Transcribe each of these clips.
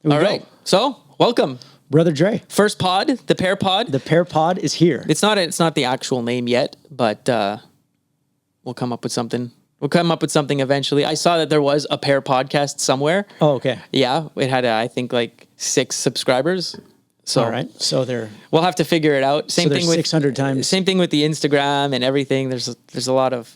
All right. So, welcome. Brother Dre. First pod, the Pear pod. The Pear pod is here. It's not the actual name yet, but we'll come up with something. We'll come up with something eventually. I saw that there was a Pear podcast somewhere. Oh, okay. Yeah, it had I think like 6 subscribers. So all right. So we'll have to figure it out. Same thing with 600 times. Same thing with the Instagram and everything. There's a lot of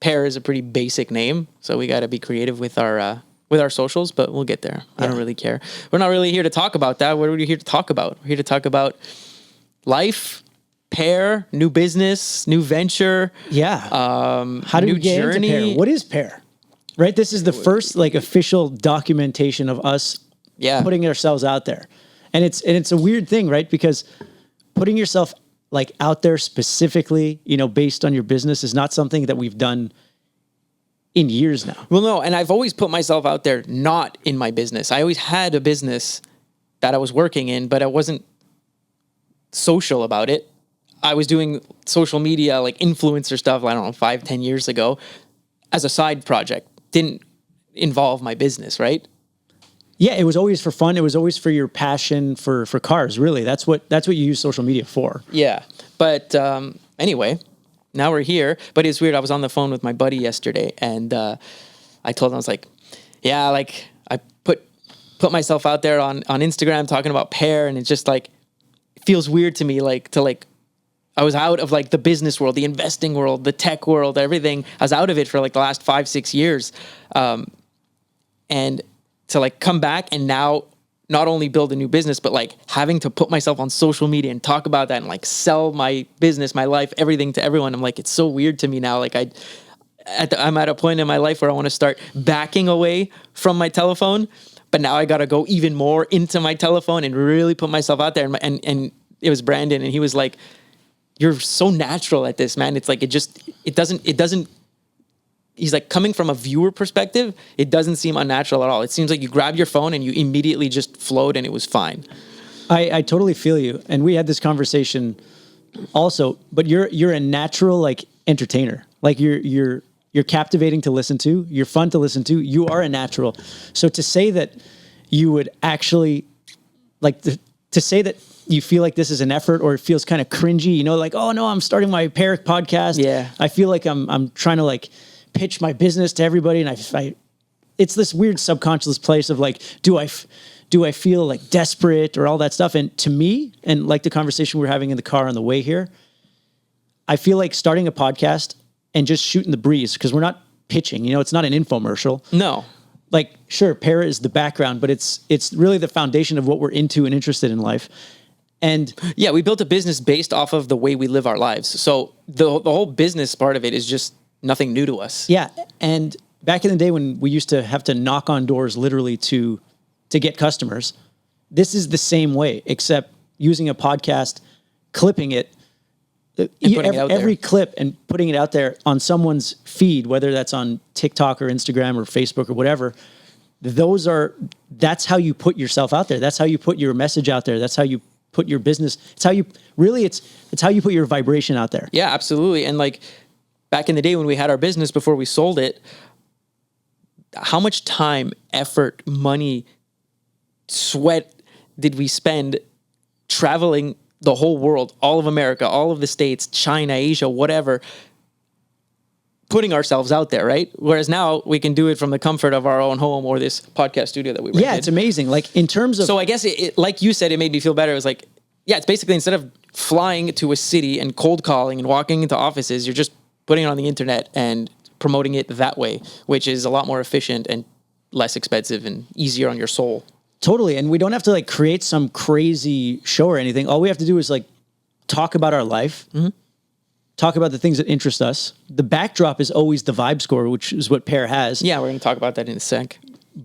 Pear is a pretty basic name, so we got to be creative with our socials, but we'll get there. I don't really care. We're not really here to talk about that. What are we here to talk about? We're here to talk about life, Pear, new business, new venture. Yeah. How do we get journey. into Pear? What is Pear? Right. This is the first like official documentation of us putting ourselves out there. And it's a weird thing, right? Because putting yourself like out there specifically, based on your business is not something that we've done in years now. Well, no, and I've always put myself out there not in my business. I always had a business that I was working in, but I wasn't social about it. I was doing social media, like influencer stuff, I don't know, 5-10 years ago as a side project. Didn't involve my business, right? Yeah, it was always for fun. It was always for your passion for cars, really. That's what you use social media for. Yeah, but anyway, now we're here. But it's weird. I was on the phone with my buddy yesterday, and I told him, I was like, yeah, like I put myself out there on Instagram talking about Pear, and it's just like it feels weird to me, I was out of like the business world, the investing world, the tech world, everything. I was out of it for like the last 5-6 years, and to like come back and now not only build a new business, but like having to put myself on social media and talk about that and like sell my business, my life, everything to everyone. I'm like, it's so weird to me now. Like I'm at a point in my life where I want to start backing away from my telephone, but now I got to go even more into my telephone and really put myself out there. And it was Brandon, and he was like, you're so natural at this, man. It's like, it doesn't, he's like, coming from a viewer perspective, it doesn't seem unnatural at all. It seems like you grab your phone and you immediately just flowed and it was fine. I totally feel you. And we had this conversation also, but you're a natural like entertainer. Like you're captivating to listen to. You're fun to listen to. You are a natural. So to say that you would actually like to say that you feel like this is an effort or it feels kind of cringy, like, oh no, I'm starting my Pear podcast. Yeah. I feel like I'm trying to like pitch my business to everybody, and I it's this weird subconscious place of like, do I feel like desperate or all that stuff? And to me, and like the conversation we're having in the car on the way here, I feel like starting a podcast and just shooting the breeze, because we're not pitching, it's not an infomercial. No. Like, sure, Pear is the background, but it's really the foundation of what we're into and interested in life. And yeah, we built a business based off of the way we live our lives. So the whole business part of it is just nothing new to us. Yeah. And back in the day when we used to have to knock on doors literally to get customers, this is the same way, except using a podcast, clipping it, every clip and putting it out there on someone's feed, whether that's on TikTok or Instagram or Facebook or whatever. That's how you put yourself out there. That's how you put your message out there. That's how you put your business. It's how you put your vibration out there. Yeah, absolutely. And like, back in the day when we had our business before we sold it, how much time, effort, money, sweat did we spend traveling the whole world, all of America, all of the States, China, Asia, whatever, putting ourselves out there, right? Whereas now we can do it from the comfort of our own home or this podcast studio that we rented. Yeah, it's amazing. Like in terms of... So I guess it like you said, it made me feel better. It was like, yeah, it's basically instead of flying to a city and cold calling and walking into offices, you're just putting it on the internet and promoting it that way, which is a lot more efficient and less expensive and easier on your soul. Totally. And we don't have to like create some crazy show or anything. All we have to do is like talk about our life, talk about the things that interest us. The backdrop is always the vibe score, which is what Pear has. Yeah, we're going to talk about that in a sec.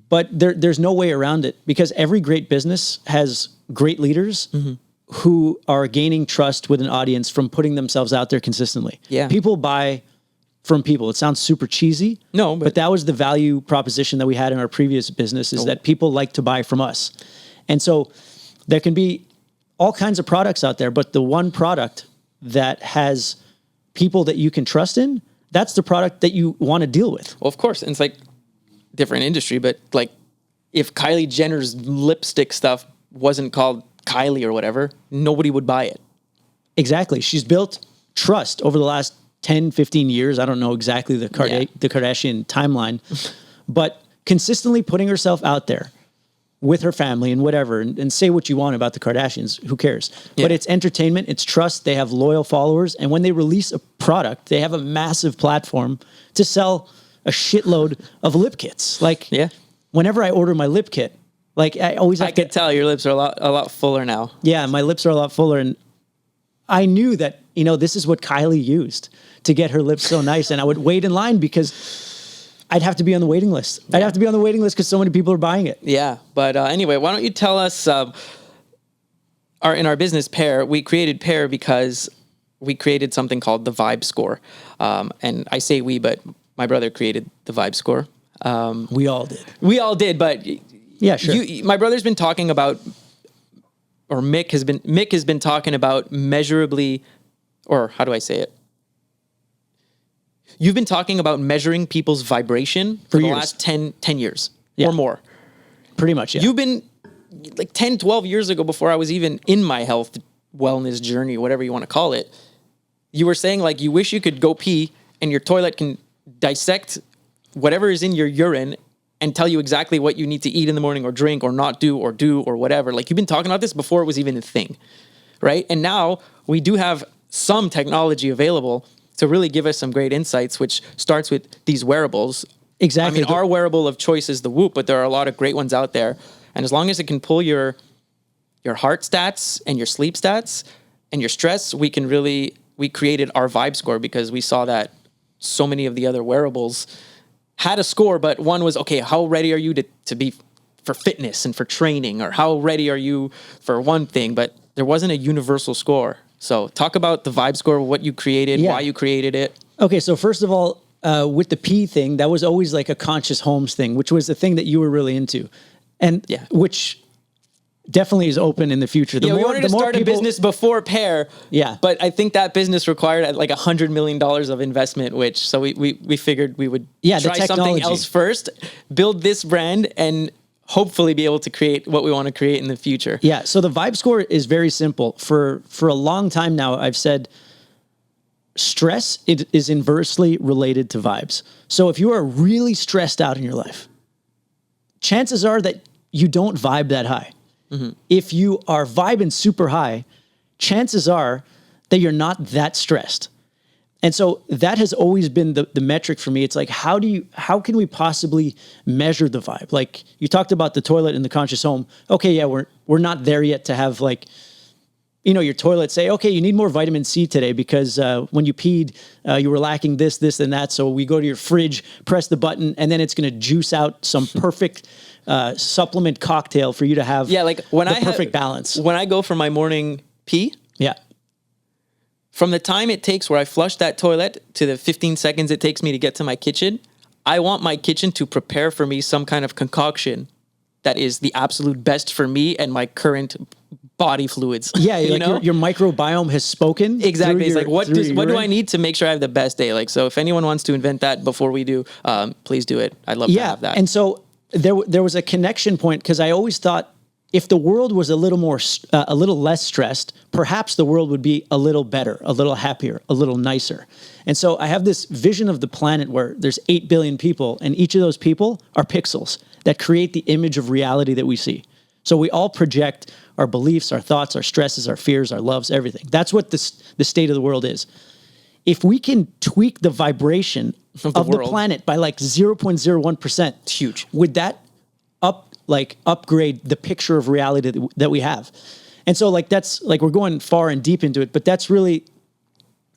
But there's no way around it, because every great business has great leaders who are gaining trust with an audience from putting themselves out there consistently. Yeah. People buy from people. It sounds super cheesy. No, but that was the value proposition that we had in our previous business, is that people like to buy from us. And so there can be all kinds of products out there, but the one product that has people that you can trust in, that's the product that you want to deal with. Well, of course. And it's like different industry, but like if Kylie Jenner's lipstick stuff wasn't called Kylie or whatever, nobody would buy it. Exactly. She's built trust over the last 10, 15 years. I don't know exactly the Kardashian timeline, but consistently putting herself out there with her family and whatever, and say what you want about the Kardashians, who cares? Yeah. But it's entertainment, it's trust, they have loyal followers, and when they release a product, they have a massive platform to sell a shitload of lip kits. Like, whenever I order my lip kit, like I always have I could tell your lips are a lot fuller now. Yeah, my lips are a lot fuller, and I knew that, you know, this is what Kylie used to get her lips so nice, and I would wait in line because I'd have to be on the waiting list. I'd have to be on the waiting list because so many people are buying it. Yeah, but anyway, why don't you tell us, in our business, Pear, we created Pear because we created something called the Vibe Score. And I say we, but my brother created the Vibe Score. We all did. We all did, but yeah, sure. My brother's been talking about, or Mick has been talking about measurably, or how do I say it? You've been talking about measuring people's vibration for the last 10 years or more. Pretty much, yeah. You've been like 10, 12 years ago, before I was even in my health wellness journey, whatever you want to call it. You were saying like you wish you could go pee and your toilet can dissect whatever is in your urine and tell you exactly what you need to eat in the morning or drink or not do or whatever. Like, you've been talking about this before it was even a thing, right? And now we do have some technology available to really give us some great insights, which starts with these wearables. Exactly. I mean, our wearable of choice is the Whoop, but there are a lot of great ones out there. And as long as it can pull your heart stats and your sleep stats and your stress, we created our Vibe Score because we saw that so many of the other wearables had a score, but one was, okay, how ready are you to be for fitness and for training, or how ready are you for one thing, but there wasn't a universal score. So talk about the Vibe Score, what you created, why you created it. Okay, so first of all, with the pee thing, that was always like a conscious homes thing, which was the thing that you were really into, and which definitely is open in the future. We wanted to start a business before Pear, but I think that business required like $100 million of investment, so we figured we would try something else first, build this brand, and hopefully be able to create what we want to create in the future. Yeah, so the Vibe Score is very simple. For a long time now, I've said stress is inversely related to vibes. So if you are really stressed out in your life, chances are that you don't vibe that high. Mm-hmm. If you are vibing super high, chances are that you're not that stressed. And so that has always been the metric for me. It's like, how can we possibly measure the vibe? Like, you talked about the toilet in the conscious home. Okay, yeah, we're not there yet to have, like, you know, your toilet say, okay, you need more vitamin C today because when you peed, you were lacking this, and that. So we go to your fridge, press the button, and then it's going to juice out some perfect supplement cocktail for you to have. Yeah, like when perfect balance. When I go for my morning pee. Yeah. From the time it takes where I flush that toilet to the 15 seconds it takes me to get to my kitchen, I want my kitchen to prepare for me some kind of concoction that is the absolute best for me and my current body fluids. Yeah, like your microbiome has spoken. Exactly. It's like, what do I need to make sure I have the best day? Like, so if anyone wants to invent that before we do, please do it. I'd love to have that. And so there was a connection point, because I always thought, if the world was a little less stressed, perhaps the world would be a little better, a little happier, a little nicer. And so I have this vision of the planet where there's 8 billion people, and each of those people are pixels that create the image of reality that we see. So we all project our beliefs, our thoughts, our stresses, our fears, our loves, everything. That's what the state of the world is. If we can tweak the vibration of the planet by like 0.01%, it's huge. Would that upgrade the picture of reality that we have? And so that's like, we're going far and deep into it, but that's really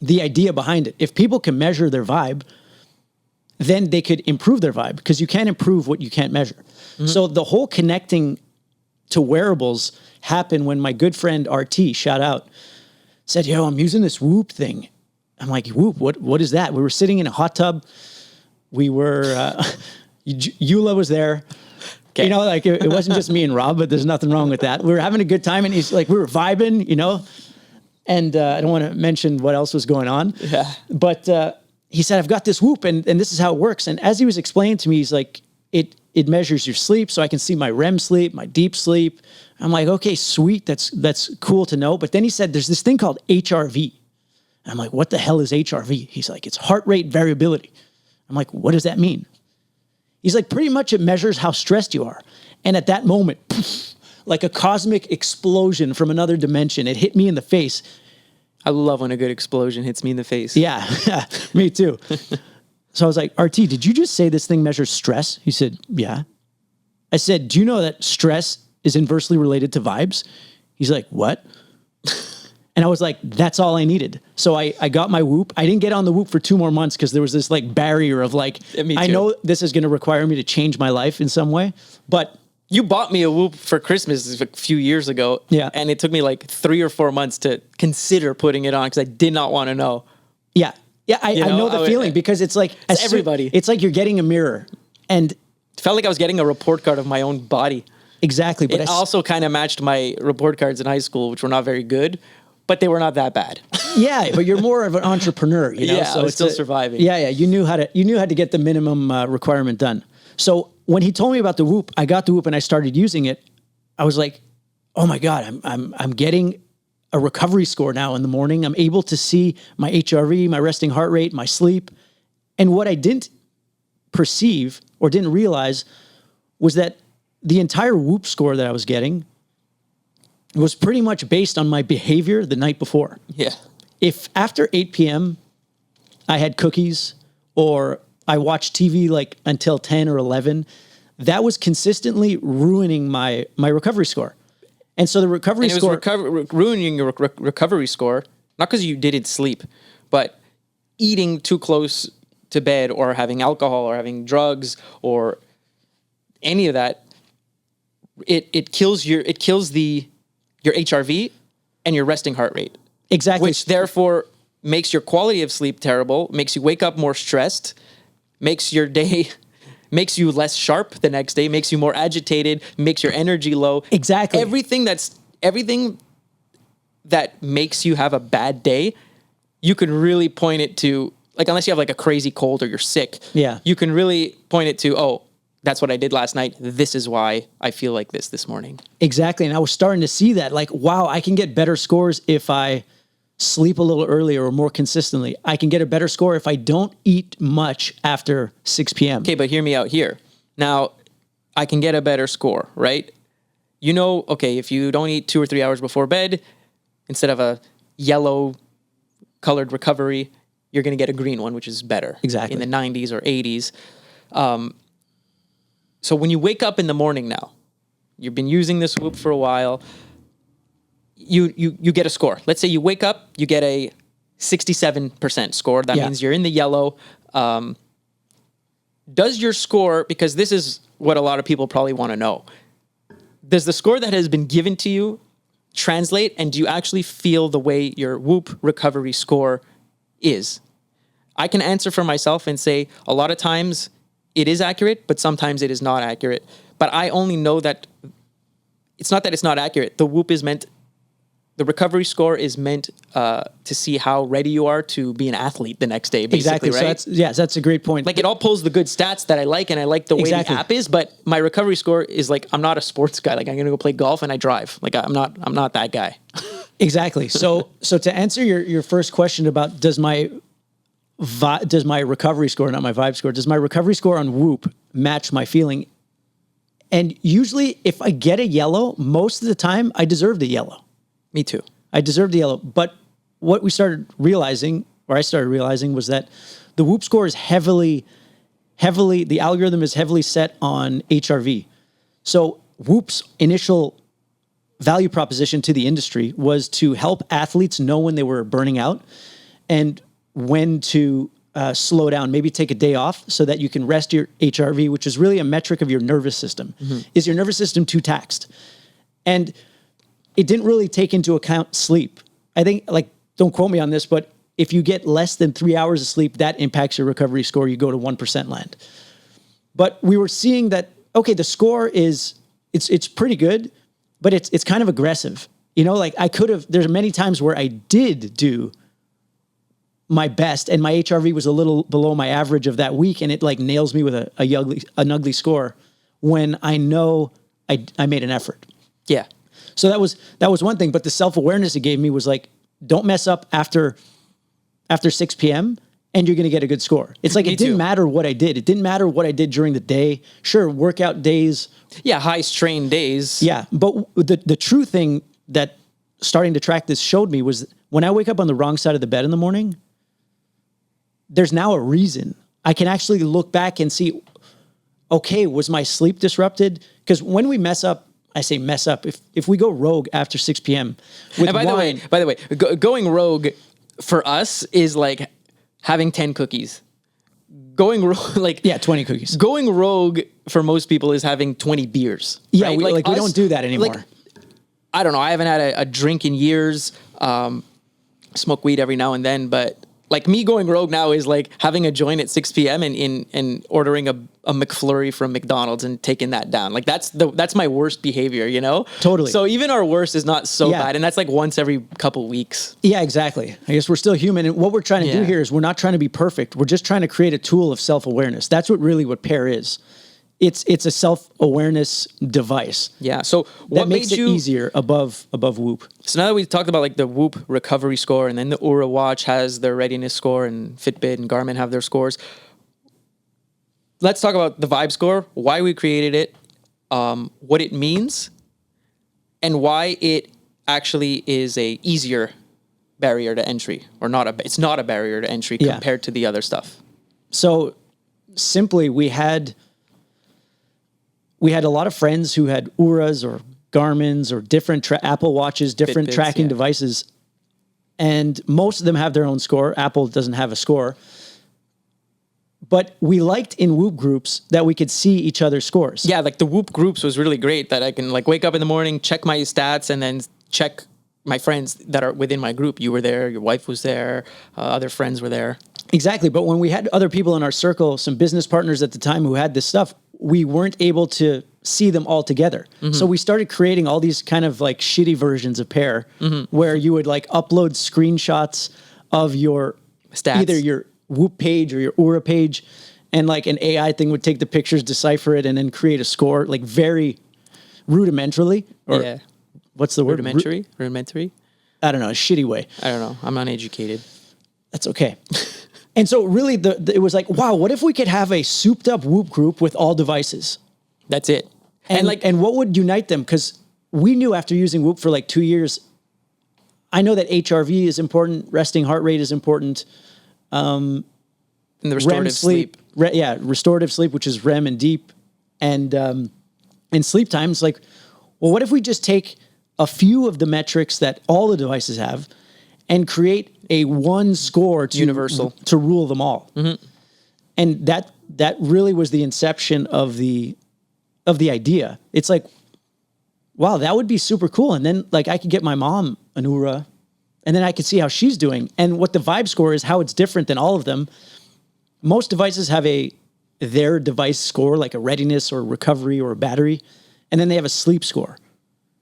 the idea behind it. If people can measure their vibe, then they could improve their vibe, because you can't improve what you can't measure. Mm-hmm. So the whole connecting to wearables happened when my good friend RT, shout out, said, yo, I'm using this Whoop thing. I'm like, Whoop, what is that? We were sitting in a hot tub. We were, Eula was there. Okay. You know, like it wasn't just me and Rob, but there's nothing wrong with that. We were having a good time, and he's like, we were vibing, and I don't want to mention what else was going on. Yeah. But he said, I've got this Whoop, and this is how it works. And as he was explaining to me, he's like, it measures your sleep, so I can see my REM sleep, my deep sleep. I'm like, okay, sweet, that's cool to know. But then he said, there's this thing called HRV. I'm like, what the hell is HRV? He's like, it's heart rate variability. I'm like, what does that mean? He's like, pretty much it measures how stressed you are. And at that moment, poof, like a cosmic explosion from another dimension, it hit me in the face. I love when a good explosion hits me in the face. Yeah, me too. So I was like, RT, did you just say this thing measures stress? He said, yeah. I said, do you know that stress is inversely related to vibes? He's like, what? And I was like, that's all I needed. So I got my Whoop. I didn't get on the Whoop for 2 more months because there was this like barrier of like, I know this is going to require me to change my life in some way, but you bought me a Whoop for Christmas a few years ago. Yeah. And it took me like 3 or 4 months to consider putting it on because I did not want to know. Yeah. Yeah. I know the feeling because it's like, everybody. It's like you're getting a mirror and it felt like I was getting a report card of my own body. Exactly. But it also kind of matched my report cards in high school, which were not very good, but they were not that bad. Yeah, but you're more of an entrepreneur, you know. Yeah, so I was still surviving. Yeah, you knew how to get the minimum requirement done. So when he told me about the Whoop, I got the Whoop and I started using it. I was like, oh my God, I'm getting a recovery score now in the morning. I'm able to see my HRV, my resting heart rate, my sleep. And what I didn't perceive or didn't realize was that the entire Whoop score that I was getting was pretty much based on my behavior the night before. Yeah. If after 8 p.m. I had cookies or I watched TV like until 10 or 11, that was consistently ruining my recovery score. And so the recovery score... ruining your recovery score, not because you didn't sleep, but eating too close to bed or having alcohol or having drugs or any of that, it kills your HRV and your resting heart rate. Exactly. Which therefore makes your quality of sleep terrible, makes you wake up more stressed, makes your day, makes you less sharp the next day, makes you more agitated, makes your energy low. Exactly. Everything that makes you have a bad day, you can really point it to, like, unless you have like a crazy cold or you're sick. Yeah. You can really point it to, oh, that's what I did last night. This is why I feel like this morning. Exactly. And I was starting to see that, like, wow, I can get better scores if I sleep a little earlier or more consistently. I can get a better score if I don't eat much after 6 p.m. Okay, but hear me out here. Now, I can get a better score, right? You know, okay, if you don't eat 2 or 3 hours before bed, instead of a yellow colored recovery, you're going to get a green one, which is better. Exactly. In the 90s or 80s. So when you wake up in the morning now, you've been using this Whoop for a while, you get a score. Let's say you wake up, you get a 67% score. That means you're in the yellow. Does your score, because this is what a lot of people probably want to know, does the score that has been given to you translate, and do you actually feel the way your Whoop recovery score is? I can answer for myself and say a lot of times it is accurate, but sometimes it is not accurate. But I only know that it's not that it's not accurate. The Whoop is meant, the recovery score is meant to see how ready you are to be an athlete the next day, basically, right? So that's a great point. Like, it all pulls the good stats that I like, and I like the way the app is, but my recovery score is like, I'm not a sports guy. Like, I'm going to go play golf and I drive. Like, I'm not that guy. Exactly. So to answer your first question about does my recovery score, not my vibe score, does my recovery score on Whoop match my feeling? And usually if I get a yellow, most of the time I deserve the yellow. Me too. I deserve the yellow. But what I started realizing was that the Whoop score is heavily, the algorithm is heavily set on HRV. So Whoop's initial value proposition to the industry was to help athletes know when they were burning out and when to slow down, maybe take a day off so that you can rest your HRV, which is really a metric of your nervous system. Mm-hmm. Is your nervous system too taxed? And it didn't really take into account sleep. I think, like, don't quote me on this, but if you get less than 3 hours of sleep, that impacts your recovery score. You go to 1% land. But we were seeing that, okay, the score is, it's pretty good, but it's kind of aggressive. You know, like there's many times where I did do my best and my HRV was a little below my average of that week, and it like nails me with an ugly score. when I know I made an effort. Yeah. So that was one thing. But the self-awareness it gave me was like, don't mess up after 6 p.m. and you're going to get a good score. It's like, it didn't matter what I did. It didn't matter what I did during the day. Sure, workout days. Yeah, high strain days. Yeah. But the true thing that starting to track this showed me was when I wake up on the wrong side of the bed in the morning, there's now a reason. I can actually look back and see, okay, was my sleep disrupted? Because when we mess up, I say mess up. If we go rogue after 6 p.m. with And by the way, going rogue for us is like having 10 cookies. Going rogue, like 20 cookies. Going rogue for most people is having 20 beers. Yeah, right? we don't do that anymore. Like, I don't know. I haven't had a drink in years. Smoke weed every now and then, but like me going rogue now is like having a joint at 6 p.m. and ordering a McFlurry from McDonald's and taking that down. Like that's my worst behavior, you know? Totally. So even our worst is not so bad. And that's like once every couple weeks. Yeah, exactly. I guess we're still human. And what we're trying to do here is we're not trying to be perfect. We're just trying to create a tool of self-awareness. That's what Pear is. It's a self-awareness device. Yeah. So what makes it easier above Whoop? So now that we've talked about like the Whoop recovery score, and then the Oura watch has their readiness score, and Fitbit and Garmin have their scores. Let's talk about the Vibe score, why we created it, what it means, and why it actually is a easier barrier to entry, or it's not a barrier to entry compared to the other stuff. So simply, we had a lot of friends who had Ouras or Garmin's or different Apple Watches, different Fitbits, tracking devices. And most of them have their own score. Apple doesn't have a score. But we liked in Whoop groups that we could see each other's scores. Yeah, like the Whoop groups was really great, that I can like wake up in the morning, check my stats, and then check my friends that are within my group. You were there, your wife was there, other friends were there. Exactly. But when we had other people in our circle, some business partners at the time who had this stuff, we weren't able to see them all together. Mm-hmm. So we started creating all these kind of like shitty versions of Pear, where you would like upload screenshots of your stats, either your Whoop page or your Oura page, and like an AI thing would take the pictures, decipher it, and then create a score, like very rudimentarily. Or what's the word? Rudimentary? I don't know, a shitty way. I don't know. I'm uneducated. That's okay. And so really it was like, wow, what if we could have a souped up Whoop group with all devices? That's it. And what would unite them? Because we knew after using Whoop for like 2 years, I know that HRV is important, resting heart rate is important. And the restorative sleep. Restorative sleep, which is REM and deep. And sleep times, like, well, what if we just take a few of the metrics that all the devices have and create a one score to universal to rule them all? Mm-hmm. And that really was the inception of the idea. It's like, wow, that would be super cool. And then like I could get my mom an Oura, and then I could see how she's doing. And what the Vibe score is, how it's different than all of them. Most devices have their device score, like a readiness or recovery or a battery, and then they have a sleep score.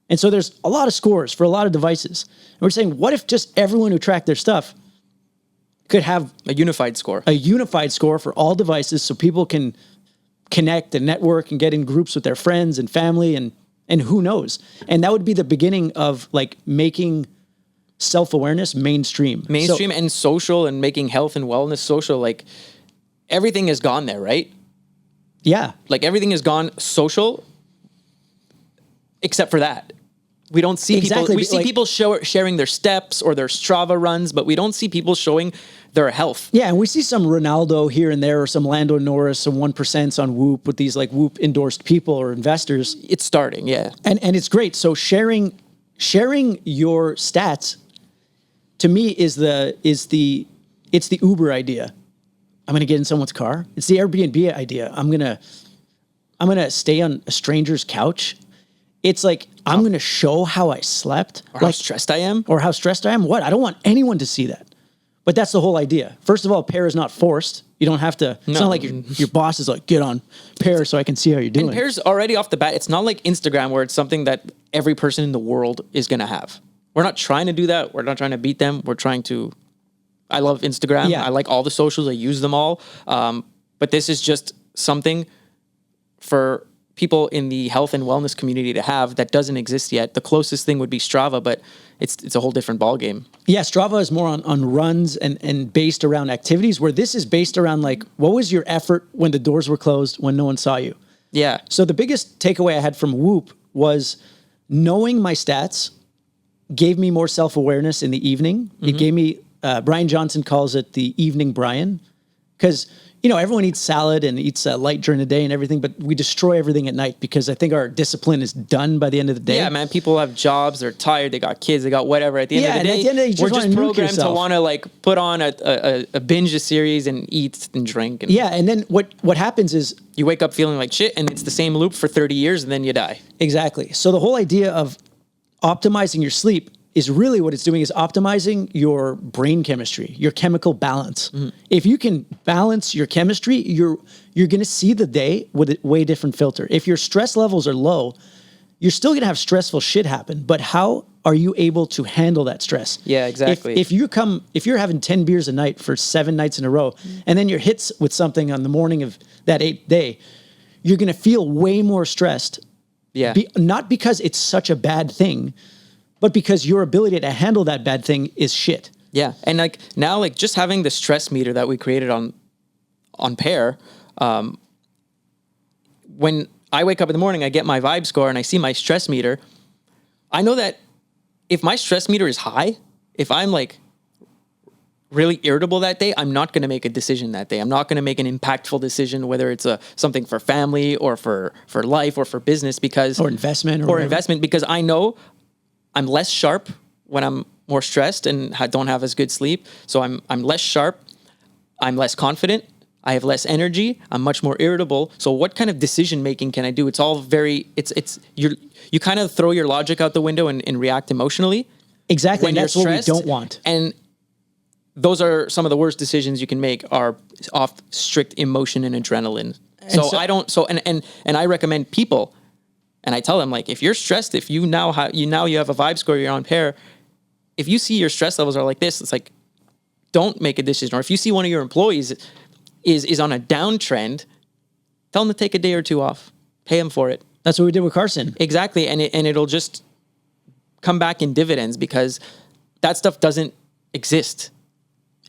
And so there's a lot of scores for a lot of devices. And we're saying, what if just everyone who tracked their stuff could have a unified score for all devices, so people can connect and network and get in groups with their friends and family and who knows? And that would be the beginning of like making self-awareness mainstream and social, and making health and wellness social. Like everything has gone there, right? Yeah. Like everything has gone social except for that. We don't see people. We see people sharing their steps or their Strava runs, but we don't see people showing their health. Yeah, and we see some Ronaldo here and there, or some Lando Norris, some 1% on Whoop with these like Whoop endorsed people or investors. It's starting, yeah, and it's great. So sharing your stats to me is the Uber idea. I'm gonna get in someone's car. It's the Airbnb idea. I'm gonna stay on a stranger's couch. It's like, I'm going to show how I slept. Or how stressed I am. Or how stressed I am. What? I don't want anyone to see that. But that's the whole idea. First of all, Pear is not forced. You don't have to. It's not like your boss is like, get on Pear so I can see how you're doing. And Pear's already off the bat. It's not like Instagram where it's something that every person in the world is going to have. We're not trying to do that. We're not trying to beat them. We're trying to. I love Instagram. Yeah. I like all the socials. I use them all. But this is just something for people in the health and wellness community to have that doesn't exist yet. The closest thing would be Strava, but it's a whole different ballgame. Yeah, Strava is more on runs and based around activities, where this is based around like, what was your effort when the doors were closed, when no one saw you? Yeah. So the biggest takeaway I had from Whoop was knowing my stats gave me more self-awareness in the evening. It gave me, Brian Johnson calls it the evening Brian, because everyone eats salad and eats light during the day and everything, but we destroy everything at night because I think our discipline is done by the end of the day. Yeah, man. People have jobs. They're tired. They got kids. They got whatever. At the end of the day, at the end of the day, we're just programmed to yourself. want to like put on a binge a series and eat and drink. And Yeah, and then what happens is you wake up feeling like shit, and it's the same loop for 30 years, and then you die. exactly. So the whole idea of optimizing your sleep is really what it's doing is optimizing your brain chemistry, your chemical balance. If you can balance your chemistry, you're going to see the day with a way different filter. If your stress levels are low, you're still going to have stressful shit happen, but how are you able to handle that stress? Yeah, exactly. If you're having 10 beers a night for 7 nights in a row, and then you're hits with something on the morning of that 8th day, you're going to feel way more stressed. Yeah. Not because it's such a bad thing, but because your ability to handle that bad thing is shit. Yeah, and like now, like just having the stress meter that we created on Pear, when I wake up in the morning, I get my vibe score and I see my stress meter. I know that if my stress meter is high, if I'm like really irritable that day, I'm not going to make a decision that day. I'm not going to make an impactful decision, whether it's something for family or for life or for business, because Or investment. Or investment, because I know I'm less sharp when I'm more stressed and don't have as good sleep. So I'm less sharp. I'm less confident. I have less energy. I'm much more irritable. So what kind of decision making can I do? It's all very, you kind of throw your logic out the window and react emotionally. Exactly. When And that's you're what we stressed. don't want. And those are some of the worst decisions you can make, are off strict emotion and adrenaline. And I recommend people, and I tell them, like, if you're stressed, if you now have a vibe score, you're on Pear, if you see your stress levels are like this, it's like, don't make a decision. Or if you see one of your employees is on a downtrend, tell them to take a day or two off. Pay them for it. That's what we did with Carson. Exactly. And it'll just come back in dividends, because that stuff doesn't exist.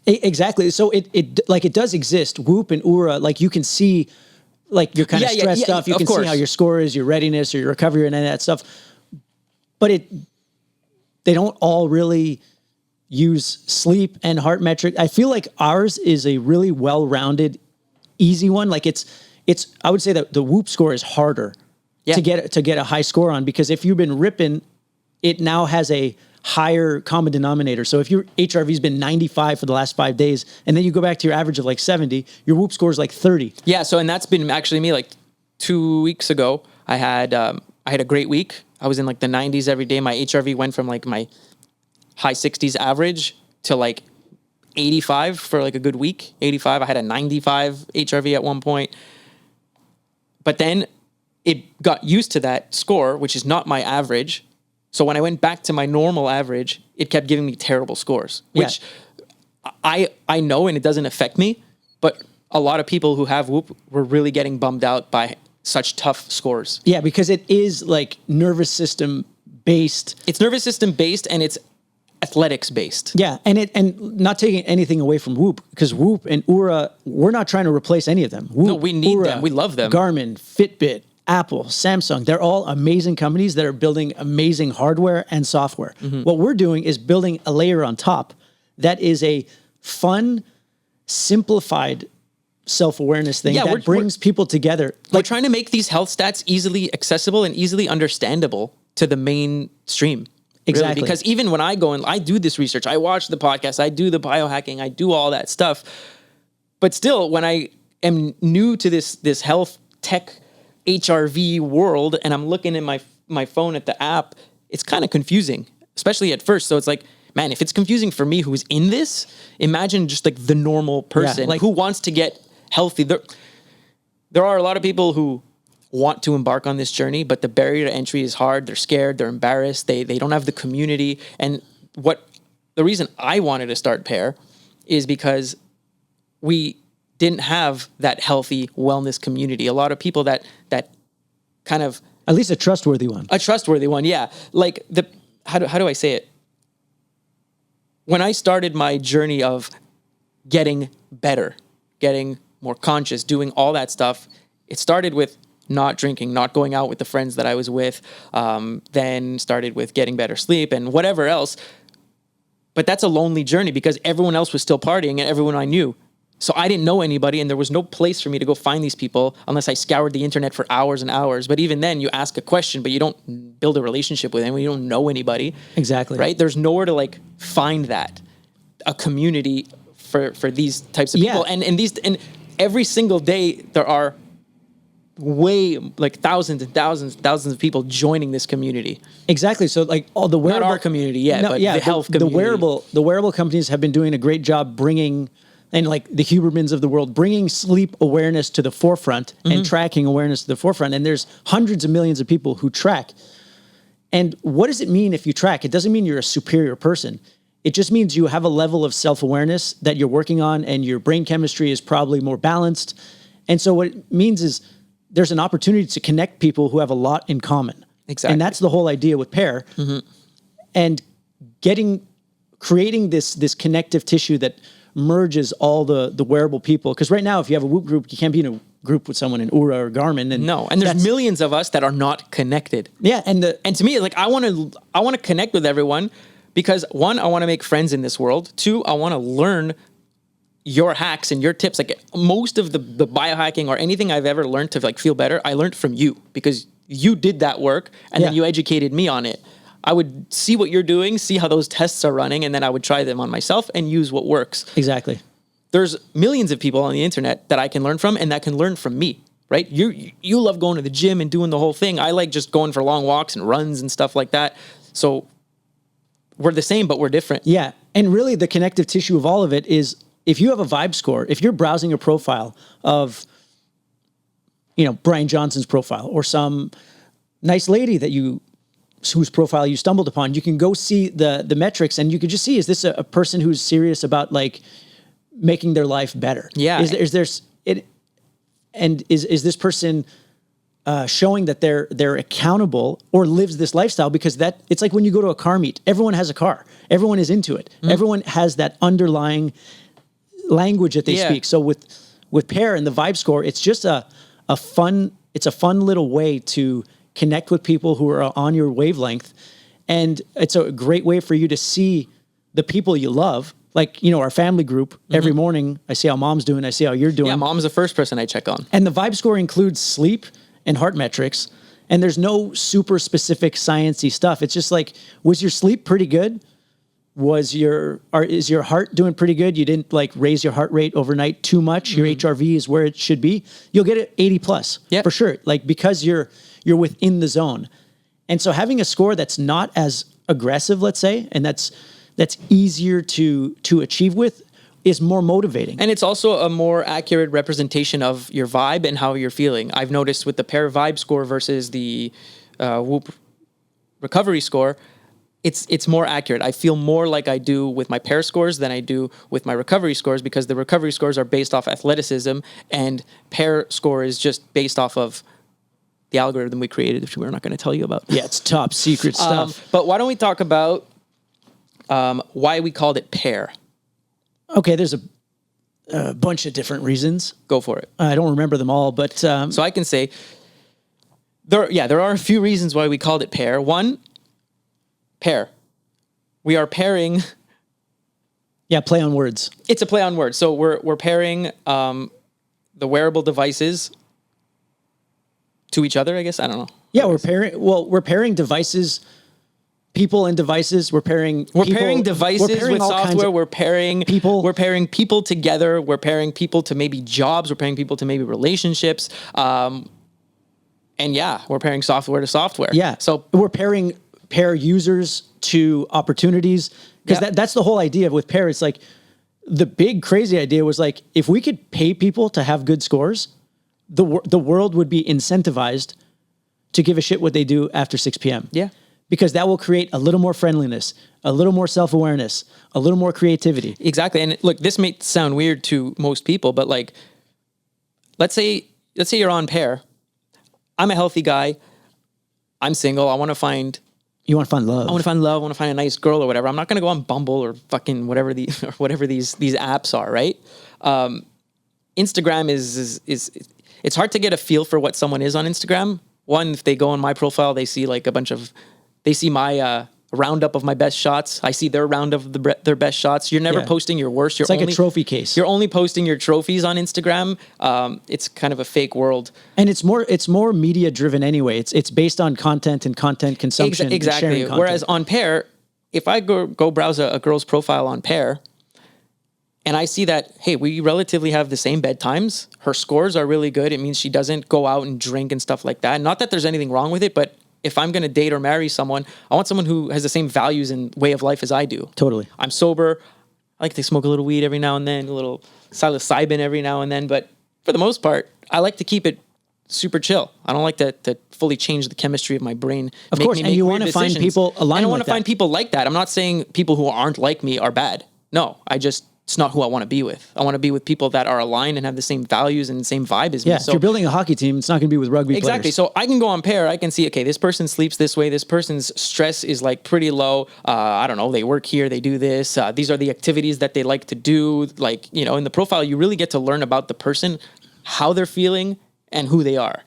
Exactly. So it does exist. Whoop and Oura, like you can see, like your kind of stress stuff. You can see how your score is, your readiness, or your recovery, and any of that stuff. But they don't all really use sleep and heart metric. I feel like ours is a really well-rounded, easy one. Like it's. I would say that the Whoop score is harder to get a high score on, because if you've been ripping, it now has a higher common denominator. So if your HRV's been 95 for the last 5 days, and then you go back to your average of like 70, your Whoop score is like 30. Yeah. So, and that's been actually me. Like 2 weeks ago, I had a great week. I was in like the 90s every day. My HRV went from like my high 60s average to like 85 for like a good week. 85. I had a 95 HRV at one point. But then it got used to that score, which is not my average. So when I went back to my normal average, it kept giving me terrible scores, which I know, and it doesn't affect me. But a lot of people who have Whoop were really getting bummed out by such tough scores. Yeah, because it is like nervous system based. It's nervous system based, and it's athletics based. Yeah, and not taking anything away from Whoop, because Whoop and Oura, we're not trying to replace any of them. Whoop, No, we need Oura, them. We love them. Garmin, Fitbit, Apple, Samsung, they're all amazing companies that are building amazing hardware and software. Mm-hmm. What we're doing is building a layer on top that is a fun, simplified self-awareness thing that brings people together. We're trying to make these health stats easily accessible and easily understandable to the mainstream. Exactly. Really, because even when I go and I do this research, I watch the podcast, I do the biohacking, I do all that stuff. But still, when I am new to this health tech HRV world, and I'm looking at my phone at the app, it's kind of confusing, especially at first. So it's like, man, if it's confusing for me who's in this, imagine just like the normal person who wants to get healthy. There are a lot of people who want to embark on this journey, but the barrier to entry is hard. They're scared. They're embarrassed. They don't have the community. And the reason I wanted to start Pear is because we didn't have that healthy wellness community. A lot of people that kind of At least a trustworthy one. a trustworthy one. Yeah. Like how do I say it? When I started my journey of getting better, getting more conscious, doing all that stuff, it started with not drinking, not going out with the friends that I was with, then started with getting better sleep and whatever else. But that's a lonely journey because everyone else was still partying and everyone I knew. So I didn't know anybody and there was no place for me to go find these people unless I scoured the internet for hours and hours. But even then, you ask a question, but you don't build a relationship with anyone. You don't know anybody. Exactly. Right? There's nowhere to like find that, a community for these types of people. And every single day there are way like thousands and thousands and thousands of people joining this community. Exactly. So like all the wearable, not our community yet, but the health community. The wearable companies have been doing a great job bringing, and like the Hubermans of the world, bringing sleep awareness to the forefront and tracking awareness to the forefront. And there's hundreds of millions of people who track. And what does it mean if you track? It doesn't mean you're a superior person. It just means you have a level of self-awareness that you're working on and your brain chemistry is probably more balanced. And so what it means is there's an opportunity to connect people who have a lot in common. Exactly. And that's the whole idea with Pear. And creating this connective tissue that merges all the wearable people. Because right now, if you have a Whoop group, you can't be in a group with someone in Oura or Garmin. And no, and there's millions of us that are not connected. Yeah, and to me, like I want to connect with everyone because one, I want to make friends in this world. Two, I want to learn your hacks and your tips. Like most of the biohacking or anything I've ever learned to like feel better, I learned from you because you did that work and then you educated me on it. I would see what you're doing, see how those tests are running, and then I would try them on myself and use what works. Exactly. There's millions of people on the internet that I can learn from and that can learn from me, right? You love going to the gym and doing the whole thing. I like just going for long walks and runs and stuff like that. So we're the same, but we're different. Yeah. And really the connective tissue of all of it is if you have a vibe score, if you're browsing a profile of, Brian Johnson's profile or some nice lady whose profile you stumbled upon, you can go see the metrics and you can just see, is this a person who's serious about like making their life better? Yeah. Is this person showing that they're accountable or lives this lifestyle? Because it's like when you go to a car meet, everyone has a car, everyone is into it. Everyone has that underlying language that they speak. So with Pear and the vibe score, it's just a fun little way to connect with people who are on your wavelength. And it's a great way for you to see the people you love. Like, our family group, every morning, I see how mom's doing, I see how you're doing. Yeah, mom's the first person I check on. And the vibe score includes sleep and heart metrics. And there's no super specific sciencey stuff. It's just like, was your sleep pretty good? Is your heart doing pretty good? You didn't like raise your heart rate overnight too much. Your HRV is where it should be. You'll get it 80 plus for sure. Like because you're within the zone. And so having a score that's not as aggressive, let's say, and that's easier to achieve with is more motivating. And it's also a more accurate representation of your vibe and how you're feeling. I've noticed with the Pear vibe score versus the Whoop recovery score, it's more accurate. I feel more like I do with my Pear scores than I do with my recovery scores because the recovery scores are based off athleticism and Pear score is just based off of the algorithm we created, which we're not going to tell you about. Yeah, it's top secret stuff. But why don't we talk about why we called it Pear? Okay, there's a bunch of different reasons. Go for it. I don't remember them all, but... So I can say, there are a few reasons why we called it Pear. One, Pear. We are pairing... Yeah, play on words. It's a play on words. So we're pairing the wearable devices to each other, I guess. I don't know. Yeah, we're pairing devices, people and devices. We're pairing devices with software. We're pairing people. We're pairing people together. We're pairing people to maybe jobs. We're pairing people to maybe relationships. And we're pairing software to software. Yeah. So we're pairing Pear users to opportunities because that's the whole idea with Pear. It's like the big crazy idea was like, if we could pay people to have good scores, the world would be incentivized to give a shit what they do after 6 p.m. Yeah. Because that will create a little more friendliness, a little more self-awareness, a little more creativity. Exactly. And look, this may sound weird to most people, but like, let's say you're on Pear. I'm a healthy guy. I'm single. I want to find love. I want to find love. I want to find a nice girl or whatever. I'm not going to go on Bumble or fucking whatever these apps are, right? Instagram is it's hard to get a feel for what someone is on Instagram. One, if they go on my profile, they see like they see my roundup of my best shots. I see their round of their best shots. You're never posting your worst. It's like a trophy case. You're only posting your trophies on Instagram. It's kind of a fake world. And it's more media driven anyway. It's based on content and content consumption. Exactly. Whereas on Pear, if I go browse a girl's profile on Pear, and I see that, hey, we relatively have the same bedtimes. Her scores are really good. It means she doesn't go out and drink and stuff like that. Not that there's anything wrong with it, but if I'm going to date or marry someone, I want someone who has the same values and way of life as I do. Totally. I'm sober. I like to smoke a little weed every now and then, a little psilocybin every now and then. But for the most part, I like to keep it super chill. I don't like to fully change the chemistry of my brain. Of course, and you want to find people aligned. And I want to find people like that. I'm not saying people who aren't like me are bad. No, it's not who I want to be with. I want to be with people that are aligned and have the same values and the same vibe as me. Yeah, so, if you're building a hockey team, it's not going to be with rugby players. Exactly. So I can go on Pear. I can see, okay, this person sleeps this way. This person's stress is like pretty low. I don't know. They work here. They do this. These are the activities that they like to do. Like, in the profile, you really get to learn about the person, how they're feeling, and who they are.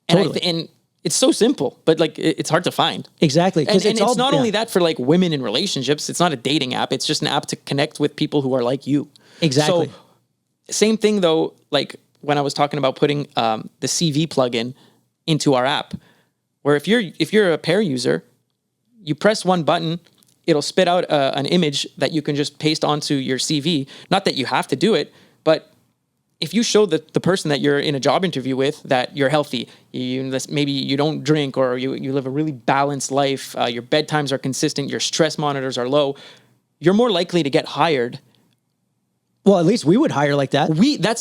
Totally. And it's so simple, but like it's hard to find. Exactly. And it's not only that for like women in relationships. It's not a dating app. It's just an app to connect with people who are like you. Exactly. So same thing though, like when I was talking about putting the CV plugin into our app, where if you're a Pear user, you press one button, it'll spit out an image that you can just paste onto your CV. Not that you have to do it, but if you show the person that you're in a job interview with that you're healthy, maybe you don't drink or you live a really balanced life, your bedtimes are consistent, your stress monitors are low, you're more likely to get hired. Well, at least we would hire like that.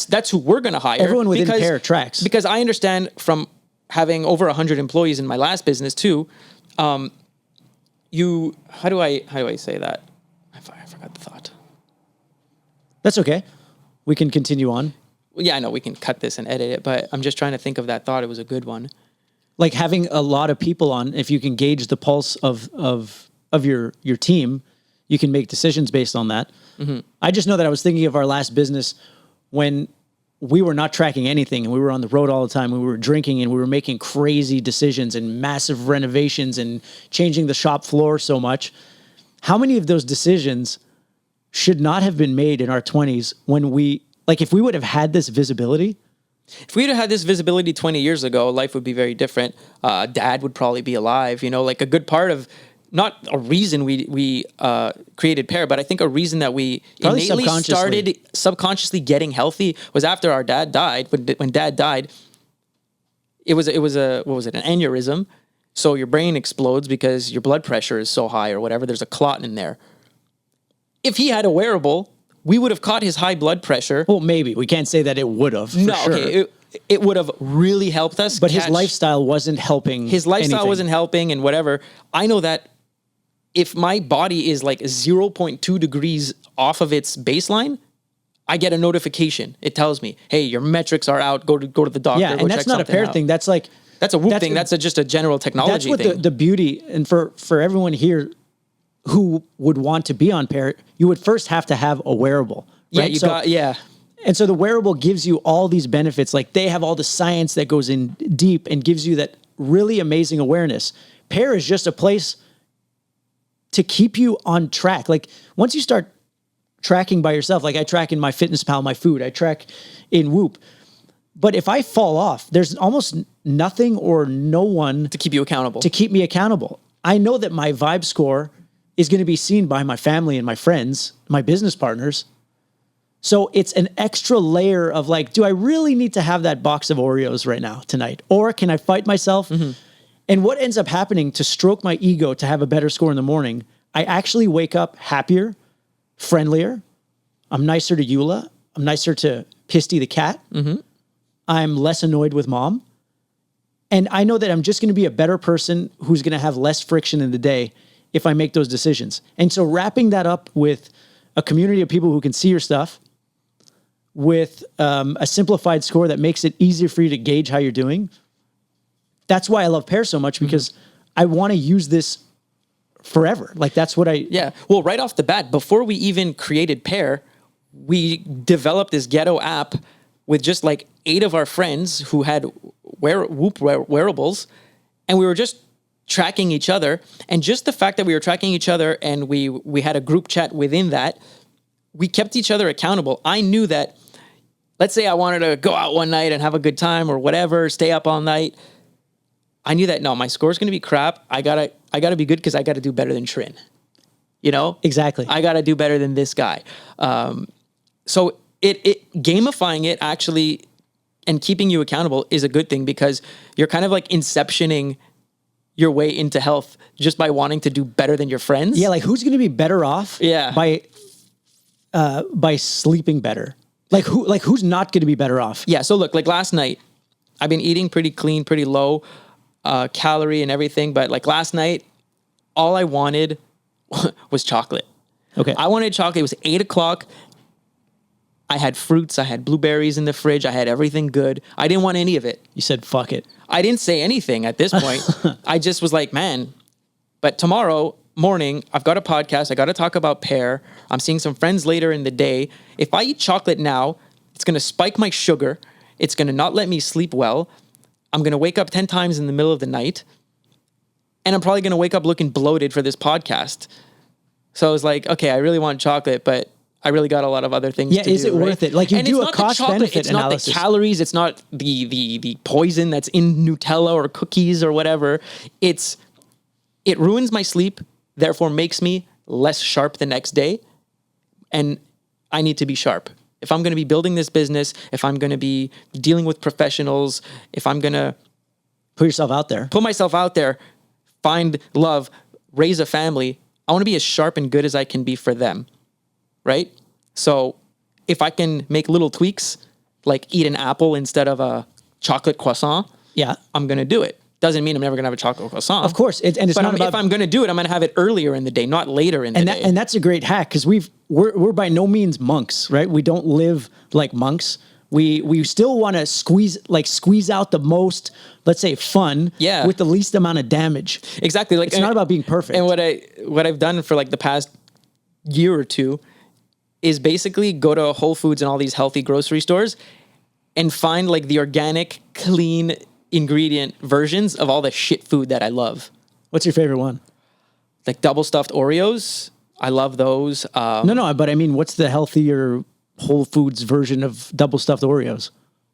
That's who we're going to hire. Everyone within Pear tracks. Because I understand from having over 100 employees in my last business too, how do I say that? I forgot the thought. That's okay. We can continue on. Yeah, I know we can cut this and edit it, but I'm just trying to think of that thought. It was a good one. Like having a lot of people on, if you can gauge the pulse of your team, you can make decisions based on that. Mm-hmm. I just know that I was thinking of our last business when we were not tracking anything and we were on the road all the time. We were drinking and we were making crazy decisions and massive renovations and changing the shop floor so much. How many of those decisions should not have been made in our 20s when if we would have had this visibility? If we'd have had this visibility 20 years ago, life would be very different. Dad would probably be alive. Like a good part of, not a reason we created Pear, but I think a reason that we probably innately started subconsciously getting healthy was after our dad died. When Dad died, it was an aneurysm. So your brain explodes because your blood pressure is so high or whatever. There's a clot in there. If he had a wearable, we would have caught his high blood pressure. Well, maybe. We can't say that it would have. No, sure. Okay. It would have really helped us. But his lifestyle wasn't helping. His lifestyle wasn't helping and whatever. I know that if my body is like 0.2 degrees off of its baseline, I get a notification. It tells me, hey, your metrics are out. Go to the doctor. Yeah, and that's not a Pear thing. That's like... That's a Whoop thing. That's just a general technology thing. That's what the beauty, and for everyone here who would want to be on Pear, you would first have to have a wearable. Right? Yeah, And so the wearable gives you all these benefits. Like they have all the science that goes in deep and gives you that really amazing awareness. Pear is just a place to keep you on track. Like once you start tracking by yourself, like I track in my MyFitnessPal, my food, I track in Whoop. But if I fall off, there's almost nothing or no one to keep you accountable. To keep me accountable. I know that my vibe score is going to be seen by my family and my friends, my business partners. So it's an extra layer of like, do I really need to have that box of Oreos right now tonight? Or can I fight myself? Mm-hmm. And what ends up happening to stroke my ego to have a better score in the morning, I actually wake up happier, friendlier. I'm nicer to Eula. I'm nicer to Pisty the cat. Mm-hmm. I'm less annoyed with Mom. And I know that I'm just going to be a better person who's going to have less friction in the day if I make those decisions. And so wrapping that up with a community of people who can see your stuff, with a simplified score that makes it easier for you to gauge how you're doing, that's why I love Pear so much, because I want to use this forever. Like that's what I. Yeah. Well, right off the bat, before we even created Pear, we developed this ghetto app with just like 8 of our friends who had Whoop wearables, and we were just tracking each other. And just the fact that we were tracking each other and we had a group chat within that, we kept each other accountable. I knew that, let's say I wanted to go out one night and have a good time or whatever, stay up all night. I knew that, no, my score's going to be crap. I gotta be good because I got to do better than Trin. You know? Exactly. I got to do better than this guy. So it gamifying it actually and keeping you accountable is a good thing, because you're kind of like inceptioning your way into health just by wanting to do better than your friends. Yeah, like who's going to be better off? Yeah. By sleeping better. Who's not going to be better off? Yeah. So look, like last night, I've been eating pretty clean, pretty low calorie and everything, but like last night, all I wanted was chocolate. Okay. I wanted chocolate. It was 8:00. I had fruits. I had blueberries in the fridge. I had everything good. I didn't want any of it. You said, fuck it. I didn't say anything at this point. I just was like, man, but tomorrow morning, I've got a podcast. I got to talk about Pear. I'm seeing some friends later in the day. If I eat chocolate now, it's going to spike my sugar. It's going to not let me sleep well. I'm going to wake up 10 times in the middle of the night. And I'm probably going to wake up looking bloated for this podcast. So I was like, okay, I really want chocolate, but I really got a lot of other things to do. Yeah, is it worth it? Like you do a cost-benefit analysis. It's not the calories. It's not the poison that's in Nutella or cookies or whatever. It ruins my sleep, therefore makes me less sharp the next day. And I need to be sharp. If I'm going to be building this business, if I'm going to be dealing with professionals, if I'm going to put yourself out there, put myself out there, find love, raise a family, I want to be as sharp and good as I can be for them. Right? So if I can make little tweaks, like eat an apple instead of a chocolate croissant, yeah, I'm going to do it. Doesn't mean I'm never going to have a chocolate croissant. Of course. If I'm going to do it, I'm going to have it earlier in the day, not later in the day. And that's a great hack, because we're by no means monks, right? We don't live like monks. We still want to squeeze out the most, let's say, fun with the least amount of damage. Exactly. Like it's not about being perfect. And what I've done for like the past year or two is basically go to Whole Foods and all these healthy grocery stores and find like the organic, clean ingredient versions of all the shit food that I love. What's your favorite one? Like double stuffed Oreos. I love those. No, but I mean, what's the healthier Whole Foods version of double stuffed Oreos?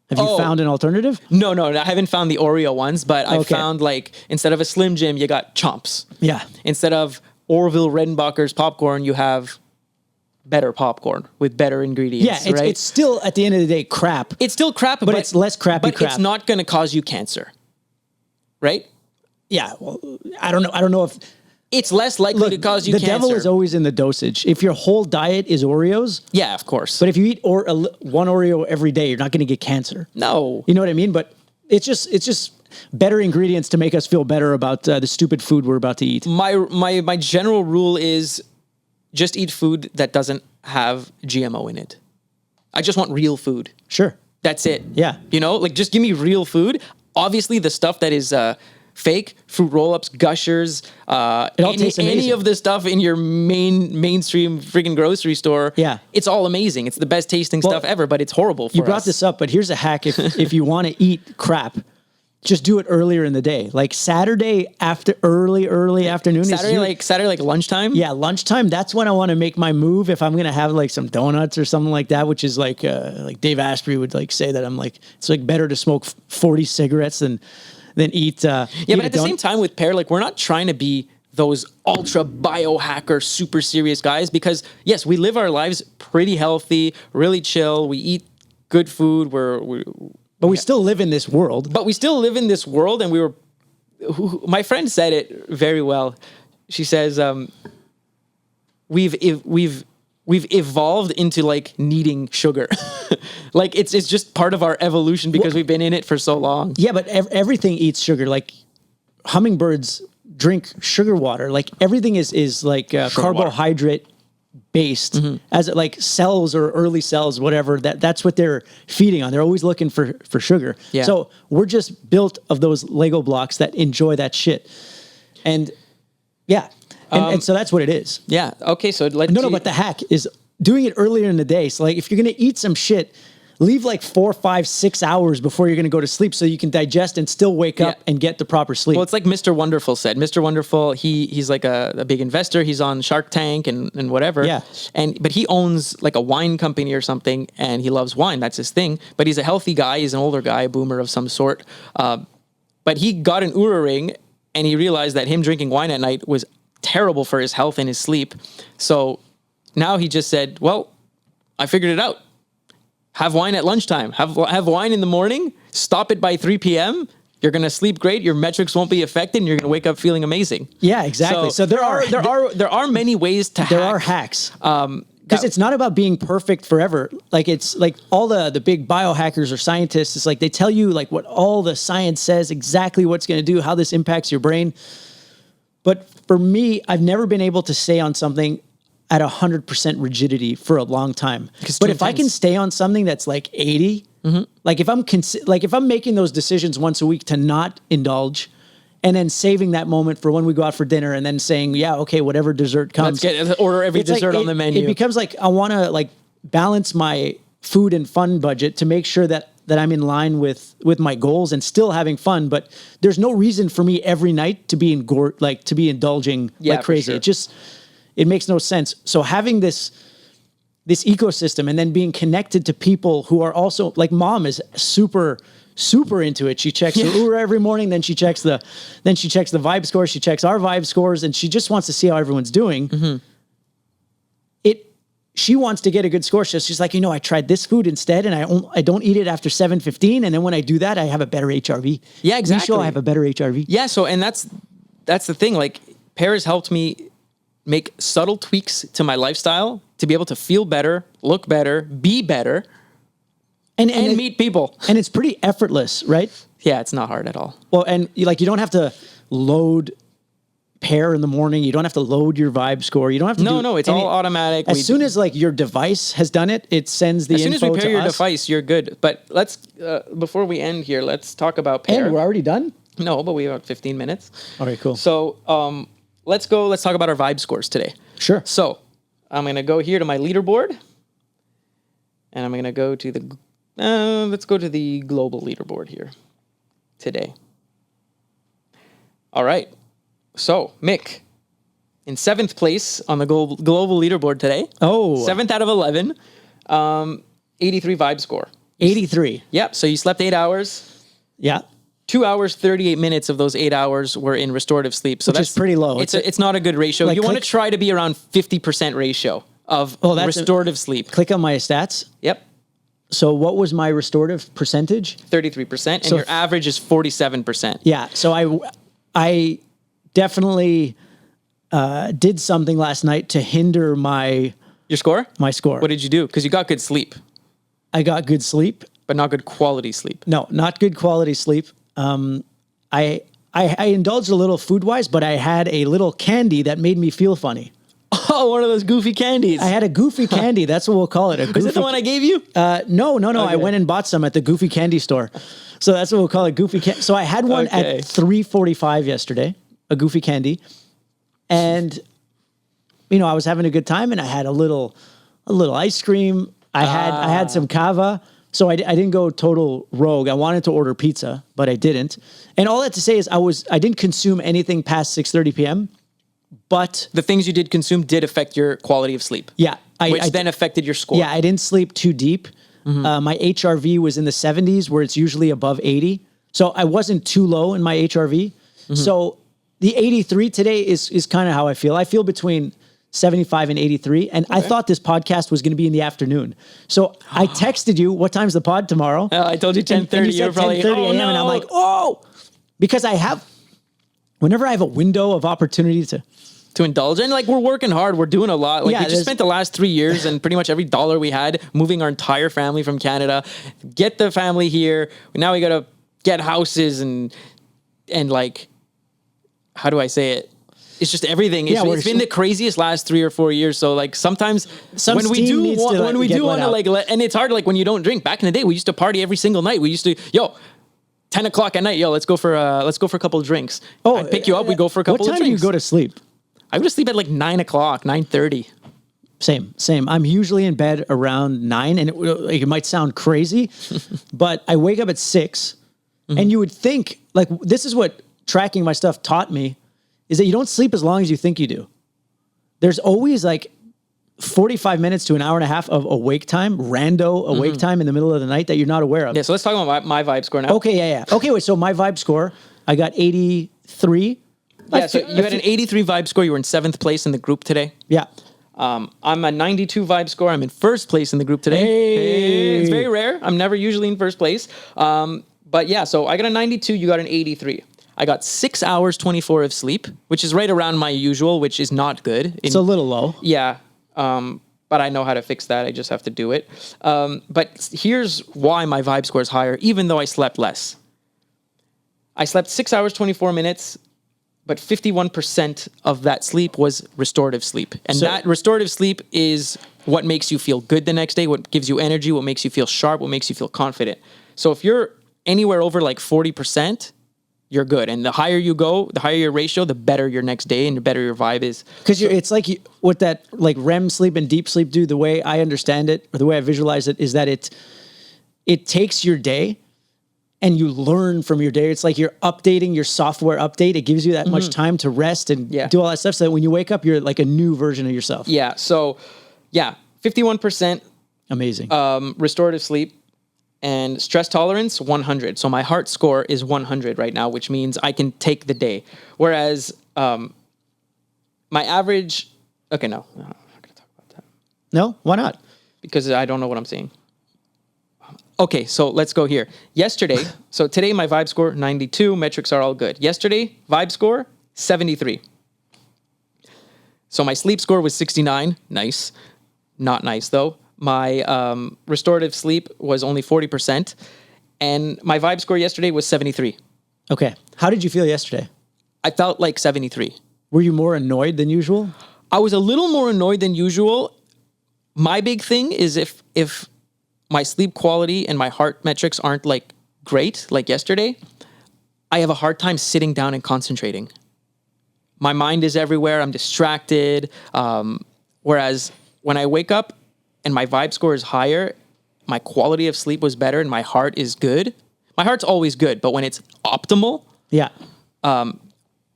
Have you found an alternative? No, I haven't found the Oreo ones, but I found like instead of a Slim Jim, you got Chomps. Yeah. Instead of Orville Redenbacher's popcorn, you have better popcorn with better ingredients. Yeah, it's still at the end of the day crap. It's still crap, but it's less crappy crap. It's not going to cause you cancer, right? Yeah, well, I don't know if it's less likely to cause you cancer. The devil is always in the dosage. If your whole diet is Oreos, yeah, of course. But if you eat one Oreo every day, you're not going to get cancer. No, you know what I mean. But it's just better ingredients to make us feel better about the stupid food we're about to eat. My general rule is just eat food that doesn't have GMO in it. I just want real food. Sure. That's it. Yeah. You know, like just give me real food. Obviously the stuff that is fake, fruit roll-ups, Gushers, any of the stuff in your mainstream freaking grocery store. Yeah. It's all amazing. It's the best tasting stuff ever, but it's horrible for us. You brought this up, but here's a hack. If you want to eat crap, just do it earlier in the day. Like Saturday early afternoon. Saturday like lunchtime? Yeah, lunchtime. That's when I want to make my move. If I'm going to have like some donuts or something like that, which is like Dave Asprey would like say that I'm like, it's like better to smoke 40 cigarettes than eat. But at the same time with Pear, like we're not trying to be those ultra biohacker, super serious guys, because yes, we live our lives pretty healthy, really chill. We eat good food. But we still live in this world. And my friend said it very well. She says, we've evolved into like needing sugar. Like it's just part of our evolution because we've been in it for so long. Yeah, but everything eats sugar. Like hummingbirds drink sugar water. Like everything is like carbohydrate based as it like cells or early cells, whatever, that's what they're feeding on. They're always looking for sugar. Yeah. So we're just built of those Lego blocks that enjoy that shit. And yeah. And so that's what it is. Yeah. Okay. So No, but the hack is doing it earlier in the day. So like if you're going to eat some shit, leave like 4, 5, 6 hours before you're going to go to sleep so you can digest and still wake up and get the proper sleep. Well, it's like Mr. Wonderful said. Mr. Wonderful, he's like a big investor. He's on Shark Tank and whatever. Yeah. But he owns like a wine company or something, and he loves wine. That's his thing. But he's a healthy guy. He's an older guy, a boomer of some sort. But he got an Oura ring, and he realized that him drinking wine at night was terrible for his health and his sleep. So now he just said, well, I figured it out. Have wine at lunchtime. Have wine in the morning. Stop it by 3 p.m. You're going to sleep great. Your metrics won't be affected, and you're going to wake up feeling amazing. Yeah, exactly. So there are many ways to hack. There are hacks. Because it's not about being perfect forever. Like it's like all the big biohackers or scientists, it's like they tell you like what all the science says, exactly what's going to do, how this impacts your brain. But for me, I've never been able to stay on something at 100% rigidity for a long time. But if I can stay on something that's like 80, like if I'm making those decisions once a week to not indulge, and then saving that moment for when we go out for dinner, and then saying, yeah, okay, whatever dessert comes, let's order every dessert on the menu. It becomes like I want to like balance my food and fun budget to make sure that I'm in line with my goals and still having fun. But there's no reason for me every night to be indulging like crazy. Sure. It makes no sense. So having this ecosystem and then being connected to people who are also like mom is super into it. She checks the Oura every morning, then she checks the vibe score. She checks our vibe scores, and she just wants to see how everyone's doing. She wants to get a good score. She's like, I tried this food instead, and I don't eat it after 7:15. And then when I do that, I have a better HRV. Yeah, exactly. I have a better HRV. Yeah. So, and that's the thing. Like, Pear has helped me make subtle tweaks to my lifestyle to be able to feel better, look better, be better, and meet people. And it's pretty effortless, right? Yeah, it's not hard at all. Well, and you don't have to load Pear in the morning. You don't have to load your vibe score. You don't have to. No, it's all automatic. As soon as like your device has done it, it sends the info to us. As soon as we pair your device, you're good. But let's before we end here, let's talk about Pear. And we're already done? No, but we have about 15 minutes. Okay, cool. So let's talk about our vibe scores today. Sure. So I'm gonna go here to my leaderboard, and I'm gonna go to the let's go to the global leaderboard here today. All right. So, Mick, in 7th place on the global leaderboard today. Oh. 7th out of 11. 83 vibe score. 83. Yep. So you slept 8 hours. Yeah. 2 hours, 38 minutes of those 8 hours were in restorative sleep. So that's pretty low. It's not a good ratio. Like you want to try to be around 50% ratio of restorative sleep. Click on my stats. Yep. So what was my restorative percentage? 33%. And your average is 47%. Yeah. So I definitely did something last night to hinder your score? My score. What did you do? Because you got good sleep. I got good sleep. But not good quality sleep. No, not good quality sleep. I indulged a little food-wise, but I had a little candy that made me feel funny. Oh, one of those goofy candies. I had a goofy candy. That's what we'll call it. Is that the one I gave you? No. Okay. I went and bought some at the Goofy Candy store. So that's what we'll call it, goofy candy. So I had one at 3:45 yesterday, a goofy candy. And, I was having a good time, and I had a little ice cream. I had some kava. So I didn't go total rogue. I wanted to order pizza, but I didn't. And all that to say is I didn't consume anything past 6:30 p.m., but the things you did consume did affect your quality of sleep. Yeah. Which then affected your score. Yeah, I didn't sleep too deep. My HRV was in the 70s, where it's usually above 80. So I wasn't too low in my HRV. So the 83 today is kind of how I feel. I feel between 75 and 83. And I thought this podcast was going to be in the afternoon. So I texted you, what time's the pod tomorrow? I told you 10:30. You were probably 10:30 a.m. And I'm like, because whenever I have a window of opportunity to indulge. And we're working hard. We're doing a lot. We just spent the last 3 years and pretty much every dollar we had moving our entire family from Canada, get the family here. Now we got to get houses and how do I say it? it's just everything. It's been the craziest last 3 or 4 years. So like sometimes when we do want to like, and it's hard, like when you don't drink. Back in the day, we used to party every single night. We used to, 10 o'clock at night, let's go for a couple of drinks. Oh, I'd pick you up. We'd go for a couple of drinks. What time do you go to sleep? I go to sleep at like 9 o'clock, 9:30. Same. I'm usually in bed around 9, and it might sound crazy, but I wake up at 6, and you would think, like, this is what tracking my stuff taught me, is that you don't sleep as long as you think you do. There's always like 45 minutes to an hour and a half of awake time, rando awake time in the middle of the night that you're not aware of. Yeah, so let's talk about my vibe score now. Okay, yeah. Okay, wait, so my vibe score, I got 83. Yeah, so you had an 83 vibe score. You were in 7th place in the group today. Yeah. I'm a 92 vibe score. I'm in 1st place in the group today. Hey. It's very rare. I'm never usually in 1st place. But yeah, so I got a 92. You got an 83. I got 6 hours, 24 of sleep, which is right around my usual, which is not good. It's a little low. Yeah. But I know how to fix that. I just have to do it. But here's why my vibe score is higher, even though I slept less. I slept 6 hours, 24 minutes, but 51% of that sleep was restorative sleep. And that restorative sleep is what makes you feel good the next day, what gives you energy, what makes you feel sharp, what makes you feel confident. So if you're anywhere over like 40%, you're good. And the higher you go, the higher your ratio, the better your next day and the better your vibe is. Because it's like what that like REM sleep and deep sleep do, the way I understand it, or the way I visualize it, is that it takes your day and you learn from your day. It's like you're updating your software update. It gives you that much time to rest and do all that stuff, so that when you wake up, you're like a new version of yourself. Yeah. So, 51%. Amazing. Restorative sleep. And stress tolerance, 100. So my heart score is 100 right now, which means I can take the day. Whereas my average... Okay, no. I'm not going to talk about that. No? Why not? Because I don't know what I'm saying. Okay, so let's go here. Yesterday, so today my vibe score, 92. Metrics are all good. Yesterday, vibe score, 73. So my sleep score was 69. Nice. Not nice, though. My restorative sleep was only 40%. And my vibe score yesterday was 73. Okay. How did you feel yesterday? I felt like 73. Were you more annoyed than usual? I was a little more annoyed than usual. My big thing is if my sleep quality and my heart metrics aren't like great, like yesterday, I have a hard time sitting down and concentrating. My mind is everywhere. I'm distracted. Whereas when I wake up and my vibe score is higher, my quality of sleep was better and my heart is good. My heart's always good, but when it's optimal,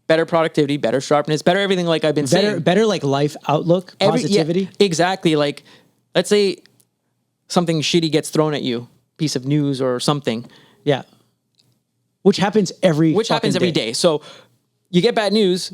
better productivity, better sharpness, better everything, like I've been saying. Better like life outlook, positivity. Yeah, exactly. Like, let's say something shitty gets thrown at you, piece of news or something. Yeah. Which happens every day. So you get bad news.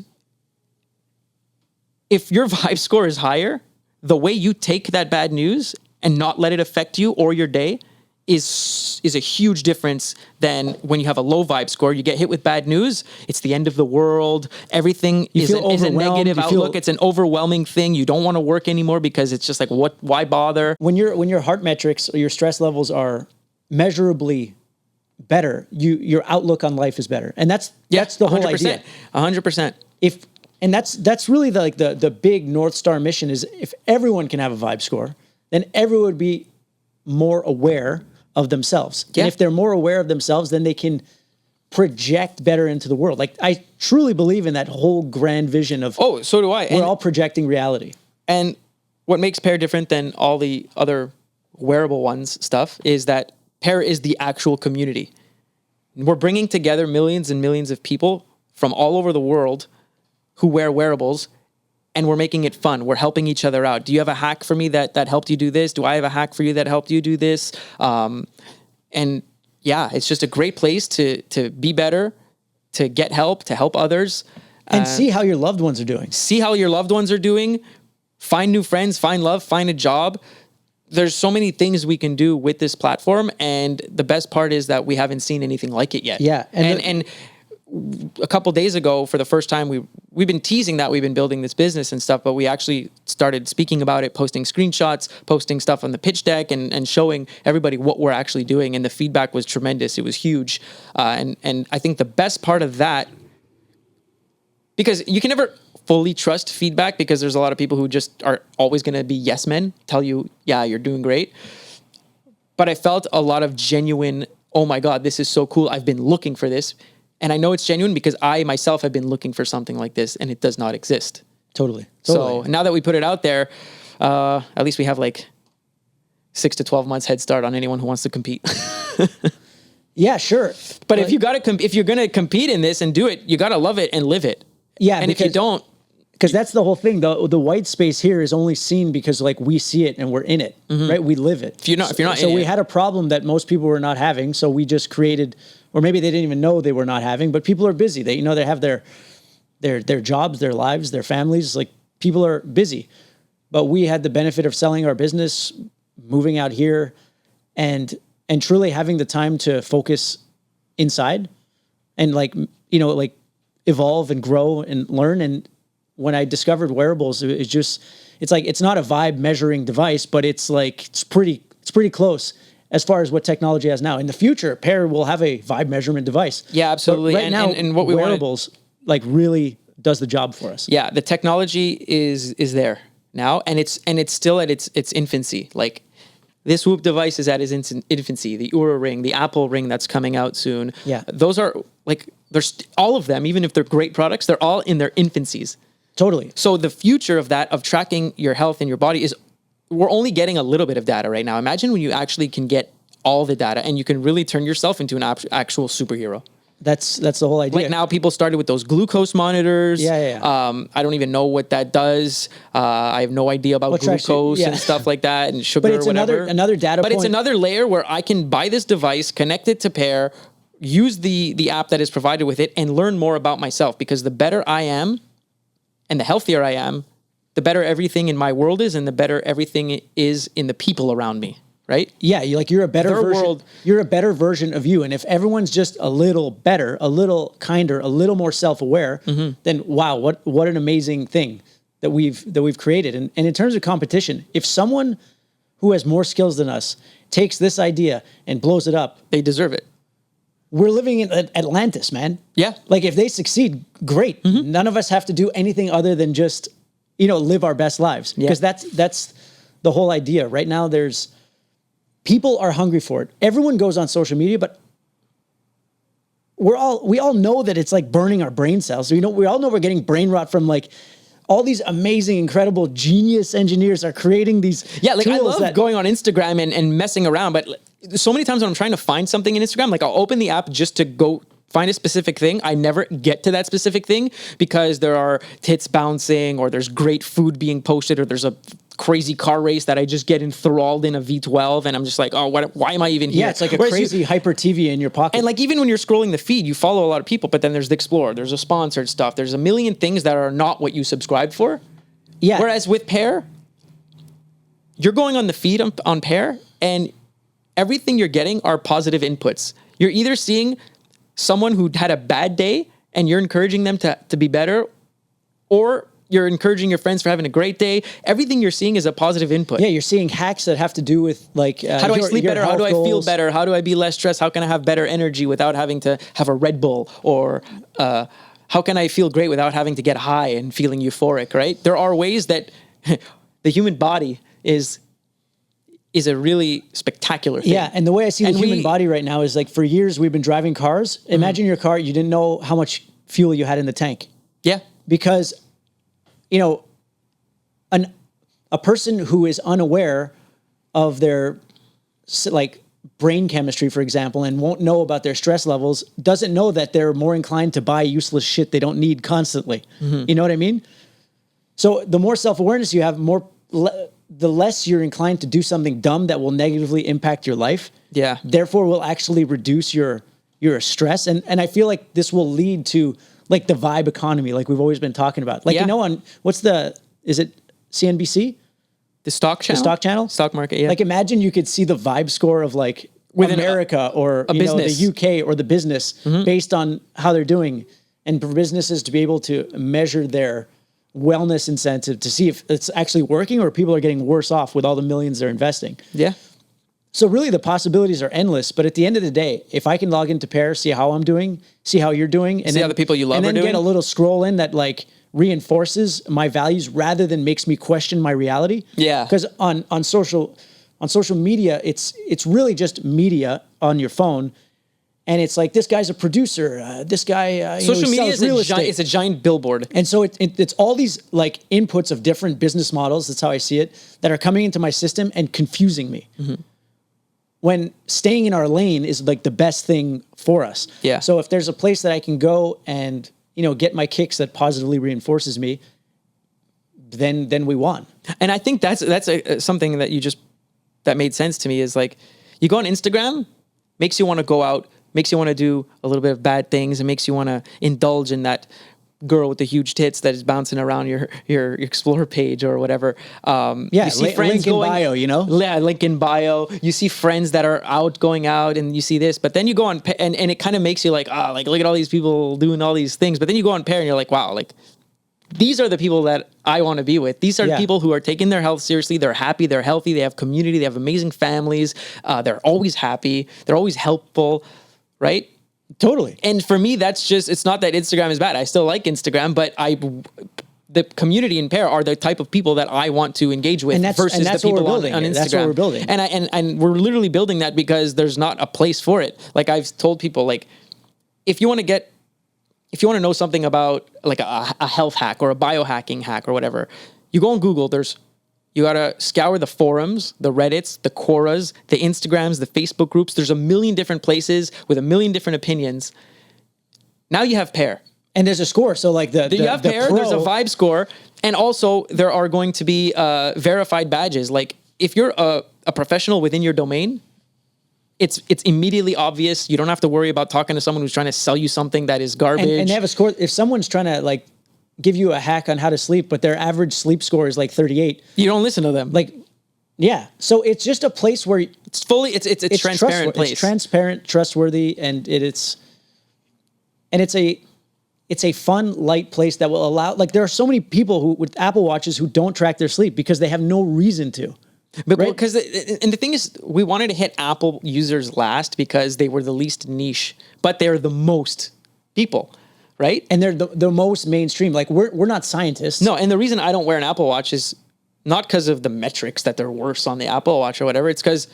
If your vibe score is higher, the way you take that bad news and not let it affect you or your day is a huge difference than when you have a low vibe score. You get hit with bad news, it's the end of the world. Everything is a negative outlook. It's an overwhelming thing. You don't want to work anymore because it's just like, why bother? When your heart metrics or your stress levels are measurably better, your outlook on life is better. And that's the whole 100%, idea. 100%. And that's really the big North Star mission is, if everyone can have a vibe score, then everyone would be more aware of themselves. Yeah. And if they're more aware of themselves, then they can project better into the world. Like, I truly believe in that whole grand vision of, so do I. We're all projecting reality. And what makes Pear different than all the other wearable ones stuff is that Pear is the actual community. We're bringing together millions and millions of people from all over the world who wear wearables, and we're making it fun. We're helping each other out. Do you have a hack for me that helped you do this? Do I have a hack for you that helped you do this? And yeah, it's just a great place to be better, to get help, to help others. And see how your loved ones are doing. See how your loved ones are doing. Find new friends, find love, find a job. There's so many things we can do with this platform. And the best part is that we haven't seen anything like it yet. Yeah. And a couple days ago, for the first time, we've been teasing that we've been building this business and stuff, but we actually started speaking about it, posting screenshots, posting stuff on the pitch deck, and showing everybody what we're actually doing. And the feedback was tremendous. It was huge. And I think the best part of that, because you can never fully trust feedback because there's a lot of people who just are always going to be yes men, tell you, yeah, you're doing great. But I felt a lot of genuine, oh my God, this is so cool. I've been looking for this. And I know it's genuine because I myself have been looking for something like this and it does not exist. Totally. So now that we put it out there, at least we have like 6 to 12 months head start on anyone who wants to compete. Yeah, sure. But if you're going to compete in this and do it, you got to love it and live it. Yeah. And if you don't, because that's the whole thing. The white space here is only seen because like we see it and we're in it, right? We live it. if you're not, So in we it, had a problem that most people were not having. So we just created, or maybe they didn't even know they were not having, but people are busy. They, they have their jobs, their lives, their families. Like people are busy, but we had the benefit of selling our business, moving out here and truly having the time to focus inside and like evolve and grow and learn. And when I discovered wearables, it's like, it's not a vibe measuring device, but it's like, it's pretty close as far as what technology has now. In the future, Pear will have a vibe measurement device. Yeah, absolutely. But right now, and what we wearables like really does the job for us. Yeah, the technology is there now, and it's still at its infancy. Like this Whoop device is at its infancy. The Oura Ring, the Apple Ring that's coming out soon. Yeah, those are like there's all of them. Even if they're great products, they're all in their infancies. Totally. So the future of that, of tracking your health and your body is, we're only getting a little bit of data right now. Imagine when you actually can get all the data and you can really turn yourself into an actual superhero. That's the whole idea. Like now people started with those glucose monitors. Yeah. I don't even know what that does. I have no idea about glucose and stuff like that and sugar but it's or whatever. another data point. But it's another layer where I can buy this device, connect it to Pear, use the app that is provided with it and learn more about myself, because the better I am and the healthier I am, the better everything in my world is and the better everything is in the people around me. Right? Yeah, you're a better version. You're a better version of you. And if everyone's just a little better, a little kinder, a little more self-aware, then wow, what an amazing thing that we've created. And in terms of competition, if someone who has more skills than us takes this idea and blows it up, they deserve it. We're living in Atlantis, man. Yeah. Like if they succeed, great. None of us have to do anything other than just, live our best lives. Because that's the whole idea. Right now people are hungry for it. Everyone goes on social media, but we all know that it's like burning our brain cells. So, we all know we're getting brain rot from like all these amazing, incredible genius engineers are creating these like I tools love going on Instagram and messing around, but so many times when I'm trying to find something in Instagram, like I'll open the app just to go find a specific thing. I never get to that specific thing because there are tits bouncing or there's great food being posted or there's a crazy car race that I just get enthralled in a V12 and I'm just like, oh, why am I even here? Yeah, it's like a crazy hyper TV in your pocket. And like even when you're scrolling the feed, you follow a lot of people, but then there's the Explorer, there's a sponsored stuff, there's a million things that are not what you subscribed for. Yeah. Whereas with Pear, you're going on the feed on Pear and everything you're getting are positive inputs. You're either seeing someone who had a bad day and you're encouraging them to be better, or you're encouraging your friends for having a great day. Everything you're seeing is a positive input. Yeah, you're seeing hacks that have to do with like how do I sleep better? How do I feel better? How do I be less stressed? How can I have better energy without having to have a Red Bull? Or how can I feel great without having to get high and feeling euphoric, right? There are ways that the human body is a really spectacular thing. Yeah, and the way I see the human body right now is like for years we've been driving cars. Imagine your car, you didn't know how much fuel you had in the tank. Yeah. Because a person who is unaware of their like brain chemistry, for example, and won't know about their stress levels, doesn't know that they're more inclined to buy useless shit they don't need constantly. You know what I mean? So the more self-awareness you have, the less you're inclined to do something dumb that will negatively impact your life. Yeah. Therefore will actually reduce your stress. And I feel like this will lead to like the vibe economy, like we've always been talking about. Like, is it CNBC? The stock channel? The stock channel? Stock market, yeah. Like imagine you could see the vibe score of like within America or the UK or the business based on how they're doing. And for businesses to be able to measure their wellness incentive to see if it's actually working or people are getting worse off with all the millions they're investing. Yeah. So really the possibilities are endless, but at the end of the day, if I can log into Pear, see how I'm doing, see how you're doing, and see how the people you love are doing, get a little scroll in that like reinforces my values rather than makes me question my reality. Yeah. Because on social media, it's really just media on your phone. And it's like, this guy's a producer. This guy, Social media is real estate. It's a giant billboard. And so it's all these like inputs of different business models. That's how I see it, that are coming into my system and confusing me. Mm-hmm. When staying in our lane is like the best thing for us. Yeah. So if there's a place that I can go and, get my kicks that positively reinforces me, then we won. And I think that's something that made sense to me is like, you go on Instagram, makes you want to go out, makes you want to do a little bit of bad things, and makes you want to indulge in that girl with the huge tits that is bouncing around your explore page or whatever. You see friends link in bio, Yeah, link in bio. You see friends that are going out, and you see this, but then you go on and it kind of makes you like, look at all these people doing all these things. But then you go on Pear and you're like, wow, like these are the people that I want to be with. These are the people who are taking their health seriously. They're happy. They're healthy. They have community. They have amazing families. They're always happy. They're always helpful, right? Totally. And for me, it's not that Instagram is bad. I still like Instagram, but the community in Pear are the type of people that I want to engage with versus the people on Instagram. That's what we're building. And we're literally building that because there's not a place for it. Like I've told people, like, if you want to know something about like a health hack or a biohacking hack or whatever, you go on Google. You got to scour the forums, the Reddits, the Quoras, the Instagrams, the Facebook groups. There's a million different places with a million different opinions. Now you have Pear. And there's a score. So like you have Pear, there's a vibe score. And also there are going to be verified badges. Like if you're a professional within your domain, it's immediately obvious. You don't have to worry about talking to someone who's trying to sell you something that is garbage. And they have a score. If someone's trying to like give you a hack on how to sleep, but their average sleep score is like 38. You don't listen to them. Like, yeah. So it's just a place where it's a transparent place. It's transparent, trustworthy, and it's a fun, light place that will allow, like there are so many people who with Apple Watches who don't track their sleep because they have no reason to. But because the thing is, we wanted to hit Apple users last because they were the least niche, but they're the most people. Right? And they're the most mainstream. Like we're not scientists. No, and the reason I don't wear an Apple Watch is not because of the metrics that they're worse on the Apple Watch or whatever. It's because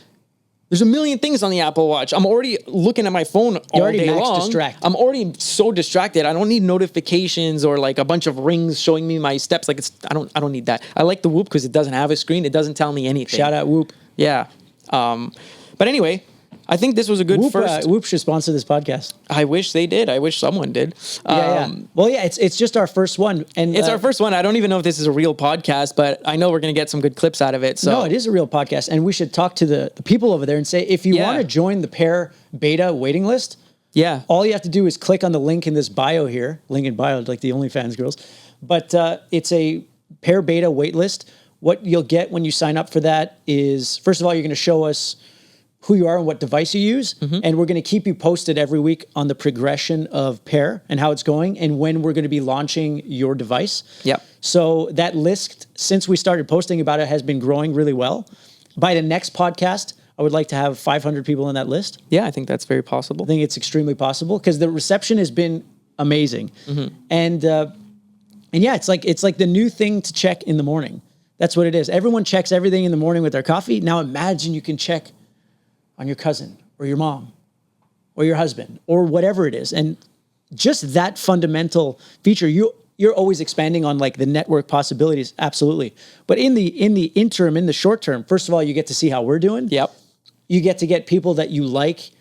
there's a million things on the Apple Watch. I'm already looking at my phone all day long. Distracted. I'm already so distracted. I don't need notifications or like a bunch of rings showing me my steps. Like I don't need that. I like the Whoop because it doesn't have a screen. It doesn't tell me anything. Shout out Whoop. Yeah. But anyway, I think this was a good first. Whoop should sponsor this podcast. I wish they did. I wish someone did. Well, yeah, it's just our first one, and it's our first one. I don't even know if this is a real podcast, but I know we're going to get some good clips out of it. So no, it is a real podcast, and we should talk to the people over there and say, if you want to join the Pear beta waiting list, all you have to do is click on the link in this bio here, link in bio, like the OnlyFans girls. But it's a Pear beta wait list. What you'll get when you sign up for that is, first of all, you're going to show us who you are and what device you use. Mm-hmm. And we're going to keep you posted every week on the progression of Pear and how it's going and when we're going to be launching your device. Yep. So that list, since we started posting about it, has been growing really well. By the next podcast, I would like to have 500 people in that list. Yeah, I think that's very possible. I think it's extremely possible because the reception has been amazing. Mm-hmm. And yeah, it's like the new thing to check in the morning. That's what it is. Everyone checks everything in the morning with their coffee. Now imagine you can check on your cousin or your mom or your husband or whatever it is. And just that fundamental feature, you're always expanding on like the network possibilities. Absolutely. But in the interim, in the short term, first of all, you get to see how we're doing. Yep. You get to get people that you like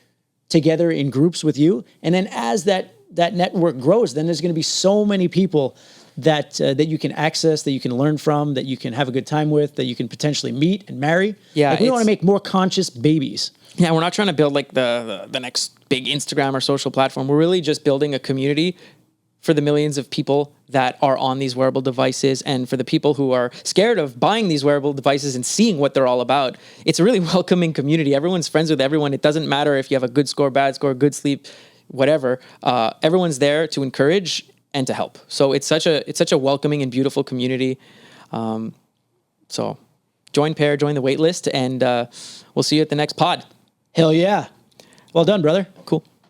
together in groups with you. And then as that network grows, then there's going to be so many people that you can access, that you can learn from, that you can have a good time with, that you can potentially meet and marry. Yeah. Like we want to make more conscious babies. Yeah, we're not trying to build like the next big Instagram or social platform. We're really just building a community for the millions of people that are on these wearable devices and for the people who are scared of buying these wearable devices and seeing what they're all about. It's a really welcoming community. Everyone's friends with everyone. It doesn't matter if you have a good score, bad score, good sleep, whatever. Everyone's there to encourage and to help. So it's such a welcoming and beautiful community. So join Pear, join the wait list, and we'll see you at the next pod. Hell yeah. Well done, brother. Cool.